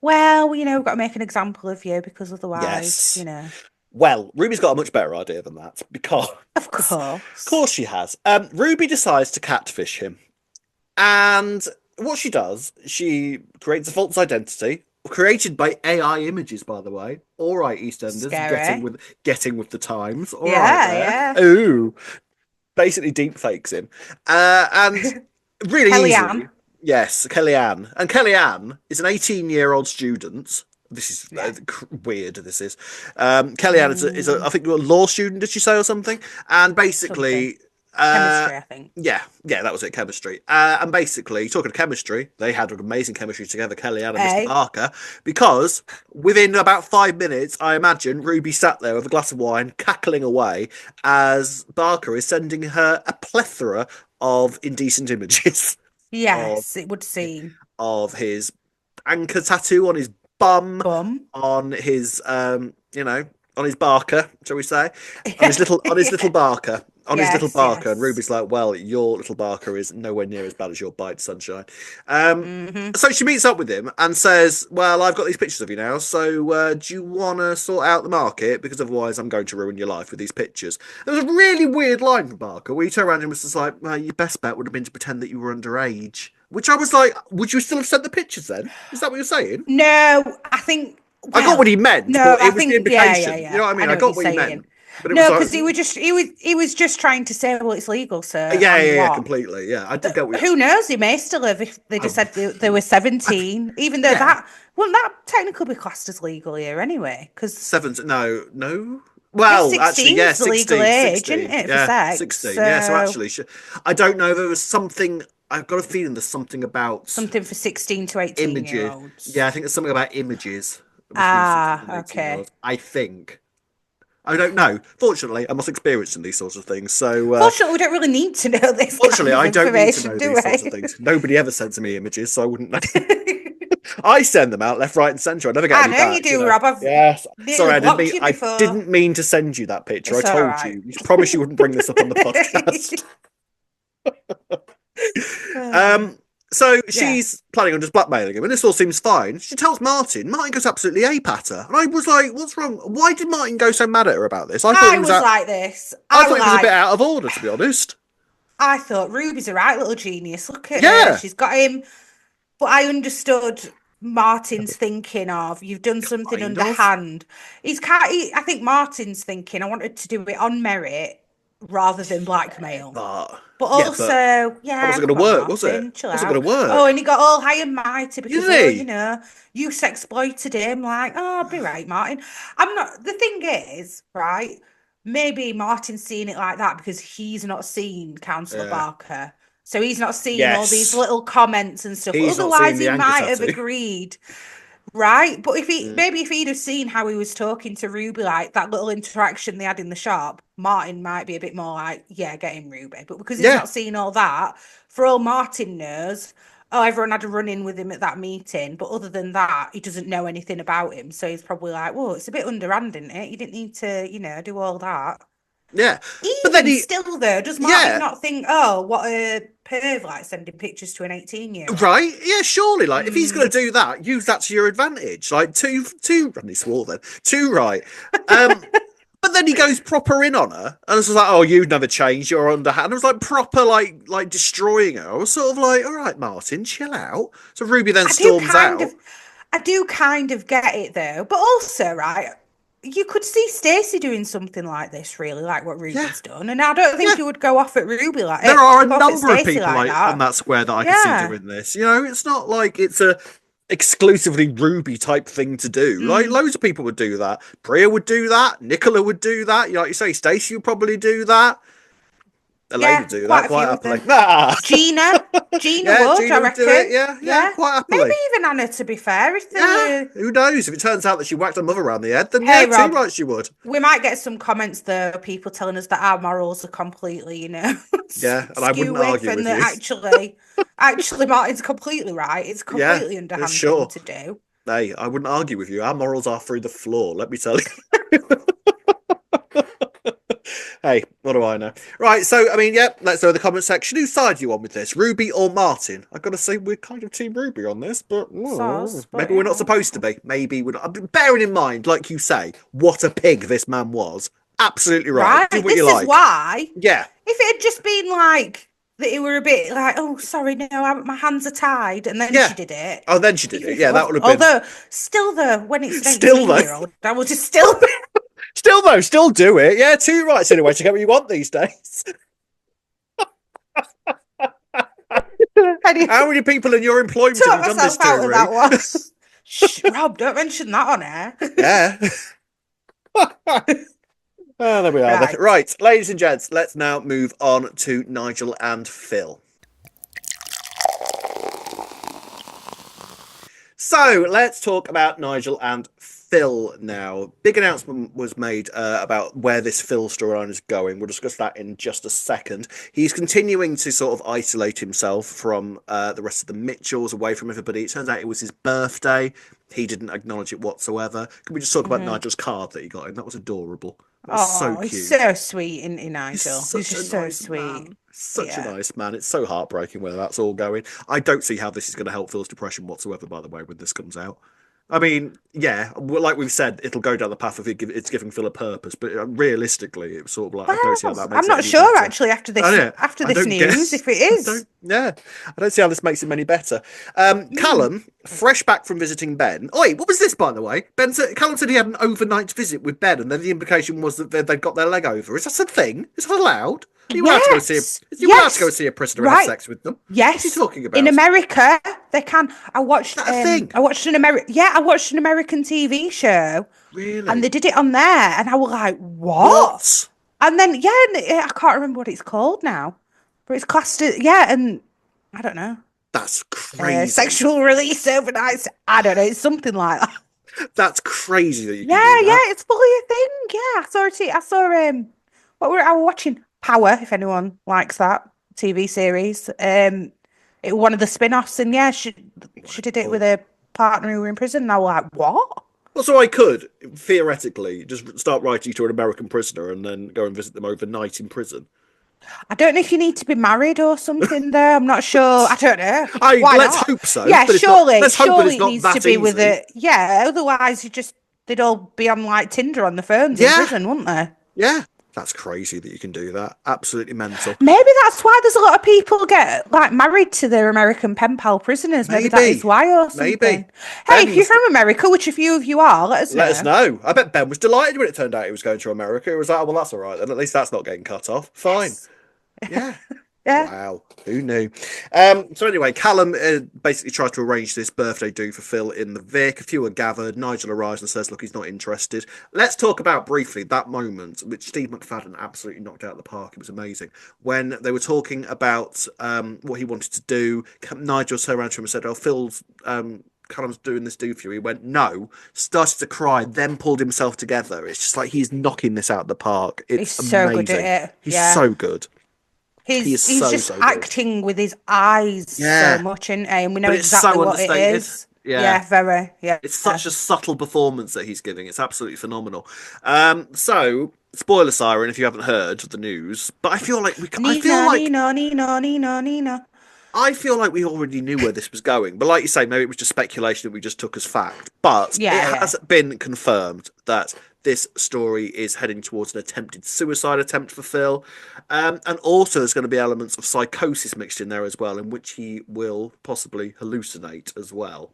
"Well, we've got to make an example of you because Yes. otherwise, Well, Ruby's got a much better idea than that because, Of course, of course, she has. Ruby decides to catfish him, and what she does, she creates a false identity created by AI images. By the way, all right, EastEnders, Scary. getting with the times. All right, Yeah, there. Ooh, basically deep fakes him, and really Kellyanne. easily. Yes, Kellyanne, and Kellyanne is an 18-year-old student. This is weird. This is Kellyanne is I think a law student. Did she say or something? And basically, Chemistry, I think. Yeah, that was it, chemistry. And basically, talking of chemistry, they had amazing chemistry together, Kellyanne and Mr. Barker, because within about 5 minutes, I imagine, Ruby sat there with a glass of wine, cackling away, as Barker is sending her a plethora of indecent images. Yes, it would seem. Of his anchor tattoo on his bum. On his, on his Barker, shall we say? On his little Barker. His little Barker, and Ruby's like, well, your little Barker is nowhere near as bad as your bite, sunshine. So she meets up with him and says, well, I've got these pictures of you now, so do you want to sort out the market? Because otherwise I'm going to ruin your life with these pictures. There was a really weird line from Barker where he turned around and was just like, well, your best bet would have been to pretend that you were underage. Which I was like, would you still have sent the pictures then? Is that what you're saying? No, I think... I got what he meant, but it was the implication. Yeah. You know what I mean? I got what he meant. But no, because he was just trying to say, well, it's legal, sir. Yeah, completely. Yeah, I did get what who knows? He may still have if they just said they were 17, even though that technically be classed as legal here anyway. Because 7, no. Well, actually, yeah, 16, legal age, 16, isn't it? Yeah, for sex, 16. So... Yeah, so actually, I don't know. There was something. I've got a feeling there's something about something for 16 to 18-year-olds. Yeah, I think there's something about images. Okay. I think. I don't know. Fortunately, I'm not experienced in these sorts of things. So, fortunately, we don't really need to know this. Fortunately, I don't need to know these sorts of things. Nobody ever sends me images, so I wouldn't know. I send them out left, right, and centre. I never get any back. I know you do, Rob. Yes. Sorry, I didn't mean to send you that picture. It's I told you. You promised you wouldn't bring this up on the podcast. So she's planning on just blackmailing him, and this all seems fine. She tells Martin. Martin goes absolutely ape at her, and I was like, "What's wrong? Why did Martin go so mad at her about this?" I thought he was like this. I thought he was a bit out of order, to be honest. I thought Ruby's a right little genius. Look at her; she's got him. But I understood Martin's thinking of you've done something underhand. I think Martin's thinking I wanted to do it on merit rather than blackmail. But also, that wasn't going to work, was it? It wasn't going to work. Oh, and he got all high and mighty because, you exploited him. Like, oh, I'll be right, Martin. I'm not. The thing is, right, maybe Martin's seeing it like that because he's not seen Councillor Barker. So he's not seeing all these little comments and stuff. Otherwise, he might have agreed. Right, but if he'd have seen how he was talking to Ruby, like that little interaction they had in the shop, Martin might be a bit more like, yeah, get him, Ruby. But because he's not seen all that, for all Martin knows, everyone had a run-in with him at that meeting. But other than that, he doesn't know anything about him. So he's probably like, well, it's a bit underhand, isn't it? You didn't need to, do all that. Yeah. But then still though, does Martin not think, what a perv, like sending pictures to an 18-year-old? Right? Yeah, surely. Like, if he's going to do that, use that to your advantage. Like, two, and he swore then. Too right. But then he goes proper in on her, and it's like, oh, you've never changed, you're underhand. I was like, proper, like destroying her. I was sort of like, all right, Martin, chill out. So Ruby then storms out. I do kind of get it, though. But also, right, you could see Stacey doing something like this, really, like what Ruby's done. And I don't think you would go off at Ruby like that. There are a number of people like on that square that I can see doing this. It's not like it's a exclusively Ruby type thing to do. Like, loads of people would do that. Priya would do that. Nicola would do that. Like you say, Stacey would probably do that. Elaine would do that quite happily. Gina would, Gina I reckon. Would do it. Yeah, quite happily. Maybe even Anna, to be fair. Who knows? If it turns out that she whacked her mother around the head, then Rob, too right she would. We might get some comments though, people telling us that our morals are completely, and I wouldn't argue with you. Actually, Martin's completely right. It's completely underhand thing to do. Hey, I wouldn't argue with you. Our morals are through the floor, let me tell you. Hey, what do I know? Right, so, let's go to the comment section. Whose side are you on with this, Ruby or Martin? I've got to say, we're kind of Team Ruby on this, but maybe we're not supposed to be. Maybe we're not. Bearing in mind, like you say, what a pig this man was. Absolutely right. Do what you like. This is why. Yeah. If it had just been like, that you were a bit like, oh, sorry, no, my hands are tied, and then she did it. Oh, then she did it. Yeah, that would have been. Although, still though, when it's an 18-year-old, I will just still. Still do it. Yeah, two rights anyway to get what you want these days. How many people in your employment have you done this to? That one. Shh, Rob, don't mention that on air. Yeah. Oh, there we are. Right. Right, ladies and gents, let's now move on to Nigel and Phil. So let's talk about Nigel and Phil now. Big announcement was made about where this Phil storyline is going. We'll discuss that in just a second. He's continuing to sort of isolate himself from the rest of the Mitchells, away from everybody. It turns out it was his birthday. He didn't acknowledge it whatsoever. Can we just talk about Nigel's card that he got him? That was adorable. That was so cute. He's so sweet, isn't he, Nigel? He's just a so nice sweet. man. Such a nice man. It's so heartbreaking where that's all going. I don't see how this is going to help Phil's depression whatsoever, by the way, when this comes out. I mean, yeah, like we've said, it'll go down the path of it's giving Phil a purpose, but realistically, it's sort of like, I don't see how that makes I'm not sure, better. actually, after this news, if it is. I don't see how this makes him any better. Callum, fresh back from visiting Ben. Oi, what was this, by the way? Callum said he had an overnight visit with Ben, and then the implication was that they'd got their leg over. Is that a thing? Is that allowed? Are you allowed to go see a prisoner and have sex with them? Yes. What's he talking about? In America, they can. I watched thing? I watched an American TV show. Really? And they did it on there, and I was like, what? And then I can't remember what it's called now. But it's classed as, and I don't know. That's crazy. Sexual release overnight. I don't know, it's something like that. That's crazy that you can do that. It's fully a thing. Yeah, I saw I was watching Power, if anyone likes that TV series. It one of the spin-offs, and she did it with a partner who were in prison, and I was like, what? Well, so I could theoretically just start writing to an American prisoner and then go and visit them overnight in prison. I don't know if you need to be married or something there. I'm not sure. I don't know. Let's hope so. Yeah, surely it not needs that to be easy. with it. Yeah, otherwise they'd all be on like Tinder on the phones in prison, wouldn't they? Yeah. That's crazy that you can do that. Absolutely mental. Maybe that's why there's a lot of people get like married to their American pen pal prisoners. Maybe that is why or something. Maybe. Hey, if you're from America, which a few of you are, let us know. I bet Ben was delighted when it turned out he was going to America. He was like, well, that's all right then. At least that's not getting cut off. Fine. Yes. Yeah. Yeah. Wow, who knew? So anyway, Callum basically tries to arrange this birthday do for Phil in the Vic. A few are gathered. Nigel arrives and says, look, he's not interested. Let's talk about briefly that moment, which Steve McFadden absolutely knocked out of the park. It was amazing. When they were talking about what he wanted to do, Nigel turned around to him and said, oh, Phil's... Callum's doing this do for you. He went, no, started to cry, then pulled himself together. It's just like he's knocking this out of the park. It's he's amazing. So good at it. He's so good. He's just acting with his eyes so much, and we know exactly what it is. Yeah, very. Yeah, it's such a subtle performance that he's giving. It's absolutely phenomenal. So, spoiler siren if you haven't heard the news, but I feel like I feel like we already knew where this was going, but like you say, maybe it was just speculation that we just took as fact. But it has been confirmed that this story is heading towards an attempted suicide attempt for Phil. And also there's going to be elements of psychosis mixed in there as well, in which he will possibly hallucinate as well.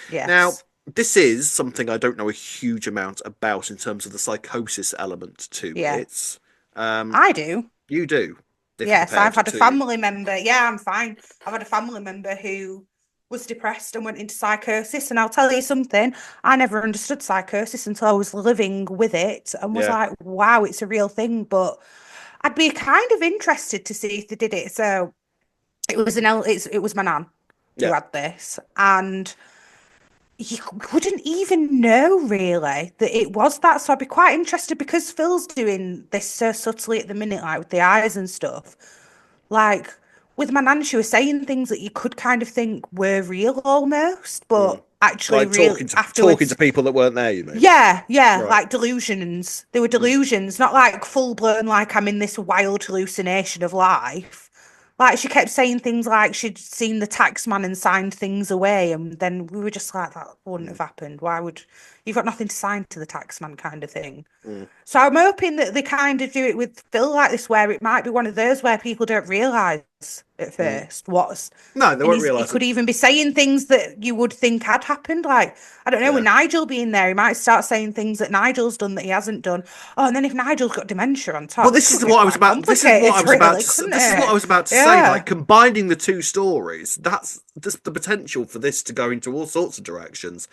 Yes. Now, this is something I don't know a huge amount about in terms of the psychosis element to it. I do. You do? Yes, I've had a family member. Yeah, I'm fine. I've had a family member who was depressed and went into psychosis. And I'll tell you something, I never understood psychosis until I was living with it and was like, wow, it's a real thing. But I'd be kind of interested to see if they did it. So it was my nan who had this. And you wouldn't even know really that it was that. So I'd be quite interested because Phil's doing this so subtly at the minute, like with the eyes and stuff. Like with my nan, she was saying things that you could kind of think were real almost, but actually like really talking to people that weren't there, you mean? Yeah, right. Like delusions. They were delusions, not like full blown like I'm in this wild hallucination of life. Like she kept saying things like she'd seen the tax man and signed things away, and then we were just like, that wouldn't have happened. Why would you've got nothing to sign to the tax man kind of thing? So I'm hoping that they kind of do it with Phil like this, where it might be one of those where people don't realise at first what's they won't realise. He could even be saying things that you would think had happened. Like I don't know, with Nigel being there, he might start saying things that Nigel's done that he hasn't done. Oh, and then if Nigel's got dementia on top, well, this is what I was about. This is what I was about to say. Like combining the two stories, that's just the potential for this to go into all sorts of directions.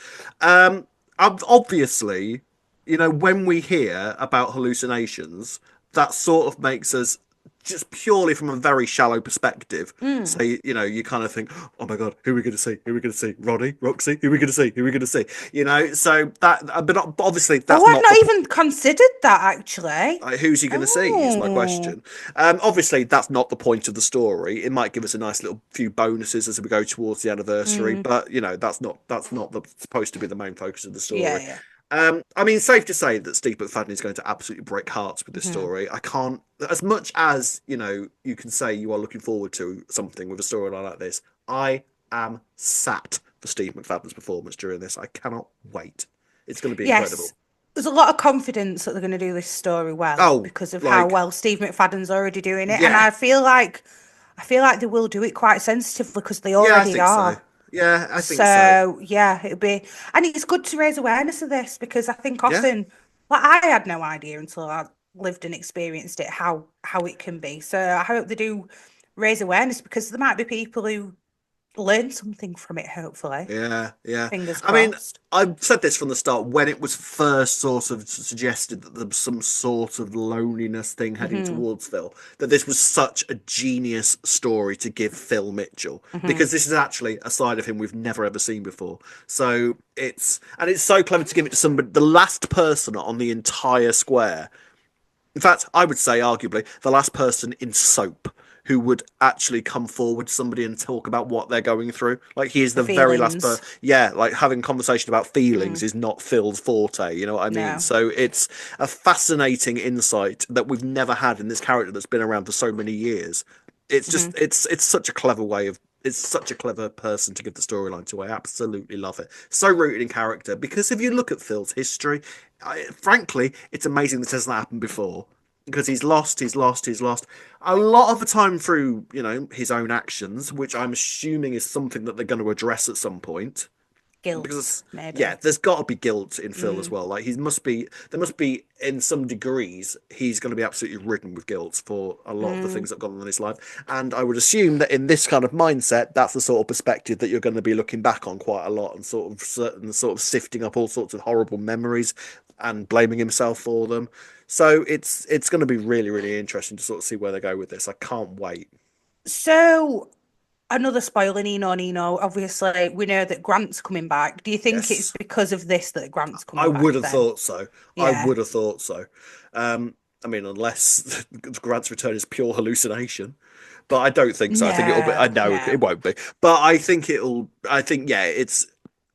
Obviously, you know, when we hear about hallucinations, that sort of makes us, just purely from a very shallow perspective, Mm. say, you know, you kind of think, oh my God, who are we going to see? Who are we going to see? Ronnie, Roxy, who are we going to see? Who are we going to see? You know, so that, but obviously Oh, that's I'd not not the even considered that actually. who's he going to see is my Oh, question. Obviously, that's not the point of the story. It might give us a nice little few bonuses as we go towards the anniversary, mm. but you know, supposed to be the main focus of the Yeah, story. yeah. I mean, safe to say that Steve McFadden is going to absolutely break hearts with this Mhm. story. I can't, as much as you know, you can say you are looking forward to something with a storyline like this. I am sat for Steve McFadden's performance during this. I cannot wait. It's going to be Yes, incredible. there's a lot of confidence that they're going to do this story well Oh, because of how like, well Steve McFadden's already doing it, and yeah. I feel like they will do it quite sensitively because they Yeah, I already think so. are. Yeah, I think so. So yeah, it'll be, and it's good to raise awareness of this because I think Yeah, often, like I had no idea until I lived and experienced it how it can be. So I hope they do raise awareness because there might be people who learn something from it. Hopefully, yeah, yeah. fingers I mean, crossed. I've said this from the start when it was first sort of suggested that there was some sort of loneliness thing heading Hmm. towards Phil, that this was such a genius story to give Phil Mitchell Hmm. because this is actually a side of him we've never ever seen before. So it's so clever to give it to somebody, the last person on the entire square. In fact, I would say, arguably, the last person in soap who would actually come forward to somebody and talk about what they're going through. Like, he is The the very last feelings. person. Yeah, like having conversation about feelings Mm, is not Phil's forte. You know what I mean? no. So it's a fascinating insight that we've never had in this character that's been around for so many years. It's Hmm. just, it's such a clever way of. It's such a clever person to give the storyline to. I absolutely love it. So rooted in character because if you look at Phil's history, frankly, it's amazing this hasn't happened before because he's lost a lot of the time through, you know, his own actions, which I'm assuming is something that they're going to address at some point. Guilt, Because yeah, maybe. there's got to be guilt in Phil as Mm, well. Like there must be in some degrees he's going to be absolutely ridden with guilt for a lot of the mm, things that have gone on in his life. And I would assume that in this kind of mindset, that's the sort of perspective that you're going to be looking back on quite a lot and sort of sifting up all sorts of horrible memories and blaming himself for them. So it's going to be really really interesting to sort of see where they go with this. I can't wait. so, another spoiler, Nino. Obviously, we know that Grant's coming back. Do you think it's Yes. because of this that Grant's I coming would back have then? thought so. I Yeah. would have thought so. I mean, unless Grant's return is pure hallucination, but I don't think so. I think it'll be. I No, know it no. won't be, but I think it'll. I think yeah, it's.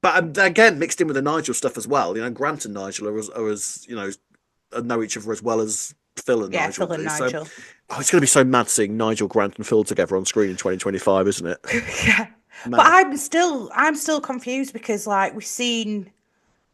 But again, mixed in with the Nigel stuff as well. You know, Grant and Nigel are as you know know each other as well as Phil and Yeah, Nigel Phil and do. So, Nigel. oh, it's going to be so mad seeing Nigel, Grant, and Phil together on screen in 2025, isn't it? Yeah. But Mad. I'm still confused because like we've seen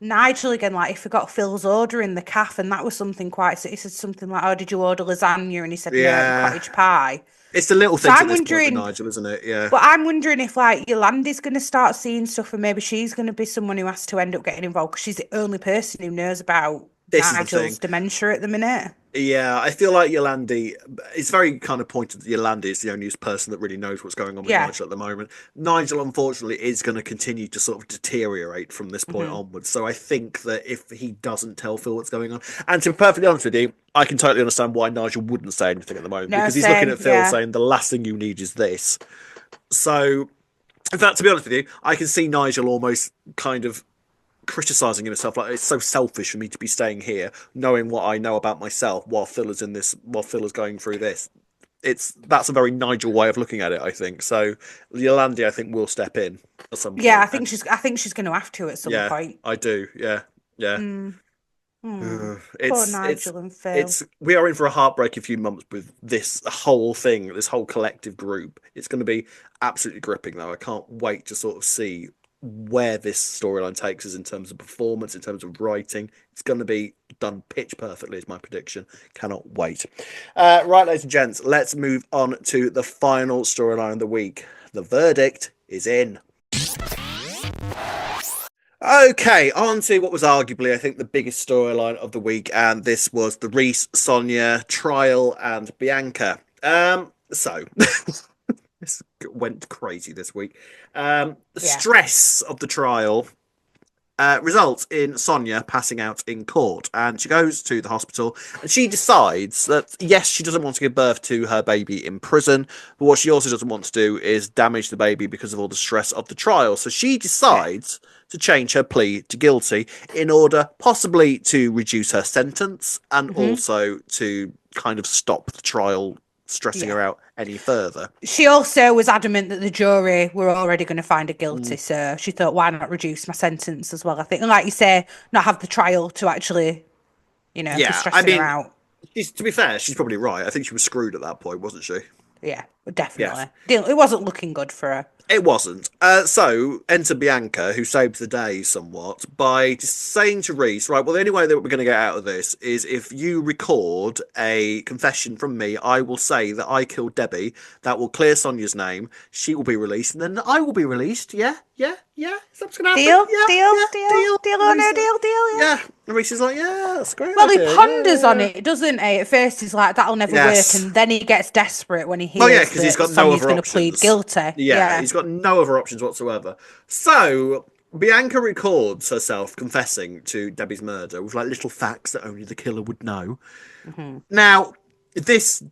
Nigel again, like he forgot Phil's order in the cafe, and that was something quite. He said something like, "Oh, did you order lasagna?" And he said, "No, it'd be Yeah, cottage pie." it's the little So things at I'm this point with wondering, Nigel, isn't it? Yeah. but I'm wondering if like Yolanda's going to start seeing stuff, and maybe she's going to be someone who has to end up getting involved because she's the only person who knows about This is the Nigel's thing. dementia at the minute. Yeah, I feel like Yolandi, it's very kind of pointed that Yolandi is the only person that really knows what's going on with Yeah. Nigel at the moment. Nigel, unfortunately, is going to continue to sort of deteriorate from this point Hmm. onwards. So I think that if he doesn't tell Phil what's going on, and to be perfectly honest with you, I can totally understand why Nigel wouldn't say anything at the moment No, because he's looking same. at Phil Yeah. saying, the last thing you need is this. So, in fact, to be honest with you, I can see Nigel almost kind of criticizing himself like it's so selfish for me to be staying here knowing what I know about myself while Phil is going through this. That's a very Nigel way of looking at it, I think. So Yolandi, I think, will step in at some Yeah, point. And I think she's going to have to at some yeah, point. I do. Yeah. Yeah. Mm. Mm. Poor It's Nigel and Phil. we are in for a heartbreaking few months with this whole thing, this whole collective group. It's going to be absolutely gripping, though. I can't wait to sort of see where this storyline takes us in terms of performance, in terms of writing. It's going to be done pitch perfectly, is my prediction. Cannot wait. Right, ladies and gents, let's move on to the final storyline of the week. The verdict is in. Okay, on to what was arguably, I think, the biggest storyline of the week, and this was the Reese Sonia trial and Bianca. So this went crazy this week. The Yeah. stress of the trial results in Sonia passing out in court. And she goes to the hospital and she decides that, yes, she doesn't want to give birth to her baby in prison, but what she also doesn't want to do is damage the baby because of all the stress of the trial. So she decides to change her plea to guilty in order possibly to reduce her sentence and also to kind of stop the trial stressing her out any further. She also was adamant that the jury were already going to find her guilty, so she thought, why not reduce my sentence as well? I think, and like you say, not have the trial to actually, be stressing her out. To be fair, she's probably right. I think she was screwed at that point, wasn't she? Yeah, definitely. Yes. It wasn't looking good for her. It wasn't. So, enter Bianca, who saves the day somewhat by just saying to Reese, right, well, the only way that we're going to get out of this is if you record a confession from me. I will say that I killed Debbie. That will clear Sonia's name. She will be released, and then I will be released. Yeah. Is that what's going to happen? Deal or no deal, Yeah. And Reese is like, yeah, that's great. Well, he ponders on it, doesn't he? At first, he's like, that'll never work. And then he gets desperate when he hears because he's got Sonia's no other options. Plead guilty. Yeah, he's got no other options whatsoever. So, Bianca records herself confessing to Debbie's murder with like little facts that only the killer would know. Now, this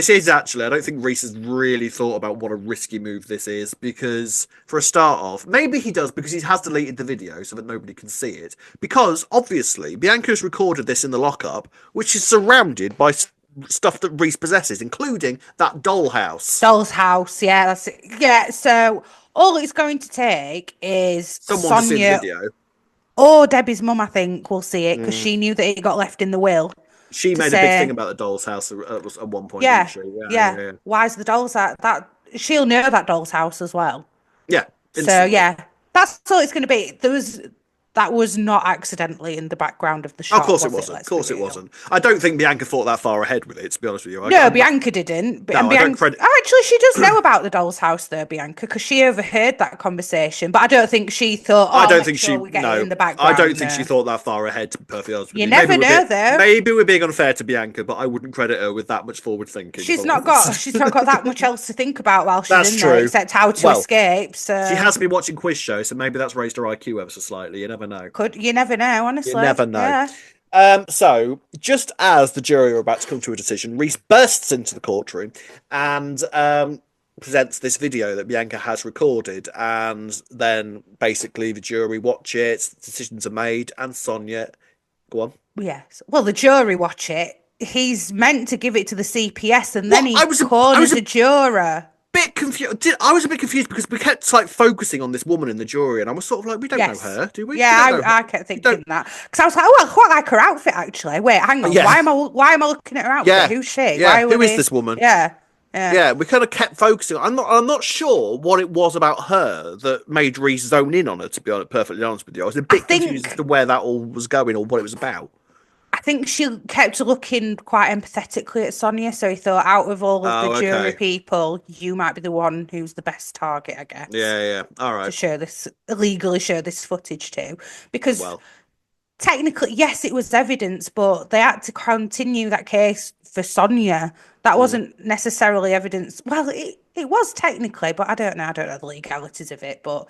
is actually, I don't think Reese has really thought about what a risky move this is, because for a start off, maybe he does because he has deleted the video so that nobody can see it. Because obviously, Bianca's recorded this in the lockup, which is surrounded by stuff that Reese possesses, including that dollhouse. Doll's house, yeah, that's it. Yeah, so all it's going to take is someone to see the video. Or Debbie's mum, I think, will see it because she knew that it got left in the will. She made a big thing about the doll's house at one point, didn't she? Yeah. Why's the doll's that she'll know that doll's house as well. Yeah. Instantly. So that's all it's going to be. That was not accidentally in the background of the shot. Of course it wasn't. Of course it wasn't. I don't think Bianca thought that far ahead with it, to be honest with you. Bianca didn't. No, actually, she does know about the doll's house, though, Bianca, because she overheard that conversation. But I don't think she thought. I don't think she. Get it in the background. I don't think she thought that far ahead. To be perfectly honest with you, never know, though. Maybe we're being unfair to Bianca, but I wouldn't credit her with that much forward thinking. She's not got that much else to think about while she's in there, except how to escape. So she has been watching quiz shows, so maybe that's raised her IQ ever so slightly. You never know. You never know, honestly. You never know. Yeah. So, just as the jury are about to come to a decision, Reese bursts into the courtroom and presents this video that Bianca has recorded. And then, basically, the jury watch it, decisions are made, and Sonia... Go on. Yes. Well, the jury watch it. He's meant to give it to the CPS, and then he corners a juror. Bit confused. I was a bit confused because we kept focusing on this woman in the jury, and I was sort of like, we don't know her, do we? Yeah, I kept thinking that because I was like, oh, I quite like her outfit actually. Wait, hang on, why am I looking at her outfit? Yeah. Who's she? Yeah. Who is this woman? Yeah, we kind of kept focusing. I'm not sure what it was about her that made Reese zone in on her. To be perfectly honest with you, I was a bit confused as to where that all was going or what it was about. I think she kept looking quite empathetically at Sonia, so he thought, out of all of the jury people, you might be the one who's the best target, I guess. Yeah. All right. To illegally show this footage to, because technically, yes, it was evidence, but they had to continue that case for Sonia. That wasn't necessarily evidence. Well, it was technically, but I don't know the legalities of it. But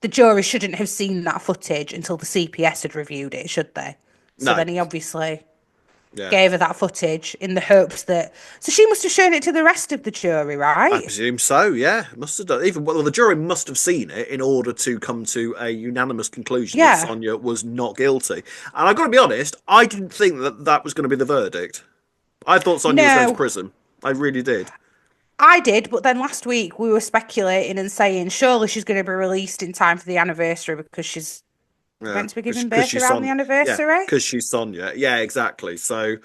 the jury shouldn't have seen that footage until the CPS had reviewed it, should they? So then he obviously gave her that footage in the hopes that... So she must have shown it to the rest of the jury, right? I presume so, yeah. Must have done. The jury must have seen it in order to come to a unanimous conclusion that Sonia was not guilty. And I've got to be honest, I didn't think that was going to be the verdict. I thought Sonia was going to prison. I really did. I did, but then last week we were speculating and saying surely she's going to be released in time for the anniversary because she's... meant to be giving birth around the anniversary? Because she's Sonia. Yeah, exactly. So,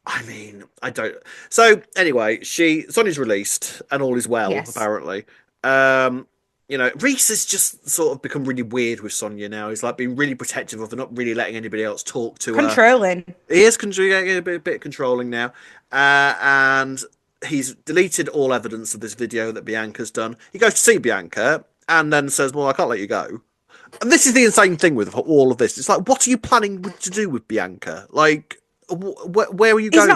I mean, I don't... So, anyway, Sonia's released and all is well, apparently. Reese has just sort of become really weird with Sonia now. He's like being really protective of her, not really letting anybody else talk to her. Controlling. He is a bit controlling now. And he's deleted all evidence of this video that Bianca's done. He goes to see Bianca and then says, well, I can't let you go. And this is the insane thing with all of this. It's like, what are you planning to do with Bianca? Like, where are you going?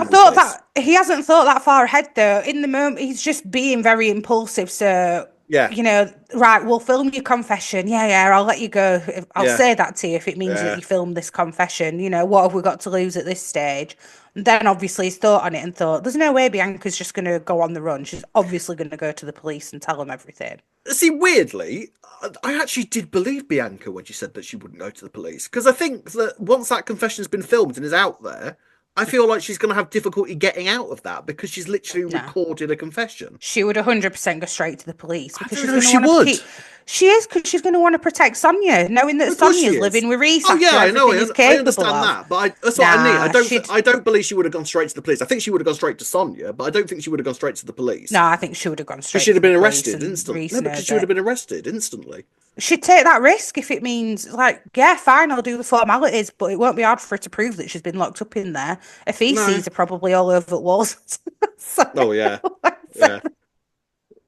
He hasn't thought that far ahead, though. In the moment, he's just being very impulsive. So Yeah. you know, right, we'll film your confession. Yeah, I'll let you go. I'll Yeah. say that to you if it means that Yeah. you filmed this confession. You know, what have we got to lose at this stage? And then obviously he's thought on it and thought, there's no way Bianca's just going to go on the run. She's obviously going to go to the police and tell them everything. See, weirdly, I actually did believe Bianca when she said that she wouldn't go to the police, because I think that once that confession's been filmed and is out there, I feel like she's going to have difficulty getting out of that because she's literally No. recorded a confession. She would 100% go straight to the police I because don't she's know if going to she want to would. keep. She is because she's going to want to protect Sonia, knowing that Of course she Sonia's is. living with Reese Oh after yeah, I know. everything he's I capable understand of. that, but that's what I mean. Nah, she'd. I don't believe she would have gone straight to the police. I think she would have gone straight to Sonia, but I don't think she would have gone straight to the police. No, I think she would have gone Because straight she'd to have the been police, arrested and instantly. Reese No, because knows she would have it. been arrested instantly. She'd take that risk if it means, like, yeah, fine, I'll do the formalities, but it won't be hard for her to prove that she's been locked up in there. Her No. feces are probably all over the walls. So, Oh yeah. so Yeah.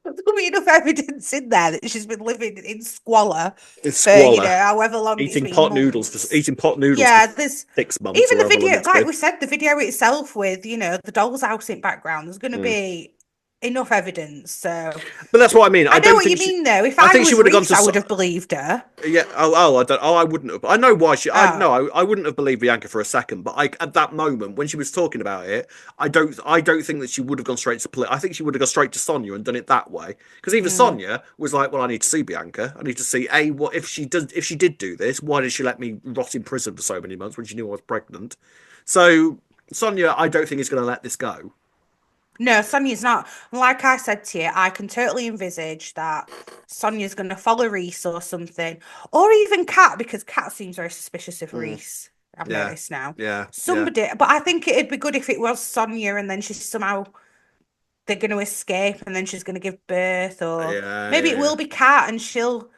there'll be enough evidence in there that she's been living in squalor It's for, you know, squalor. however long it's Eating been, pot noodles months. for eating pot noodles Yeah, for there's 6 months even or the however long video, it's like been. we said, the video itself with, you know, the doll's house in background, there's going to Mm. be enough evidence. So But that's what I mean. I I know don't what you think she. mean, though. If I I think she was would have gone Reese, to. I would have believed her. Yeah. I don't. Oh, I wouldn't have. I know why she. I Oh, no. I wouldn't have believed Bianca for a second. But at that moment when she was talking about it, I don't. I don't think that she would have gone straight to police. I think she would have gone straight to Sonia and done it that way. Because even mm, Sonia was like, "Well, I need to see Bianca. I need to see a what if she does. If she did do this, why did she let me rot in prison for so many months when she knew I was pregnant?" So Sonia, I don't think is going to let this go. no, Sonia's not. Like I said to you, I can totally envisage that Sonia's going to follow Reese or something, or even Kat, because Kat seems very suspicious of Mm, Reese. I've yeah. noticed now. Yeah. Yeah. Somebody, but I think it'd be good if it was Sonia and then she's somehow they're going to escape and then she's going to give birth, or Yeah. maybe Yeah. it Yeah. will be Kat and she'll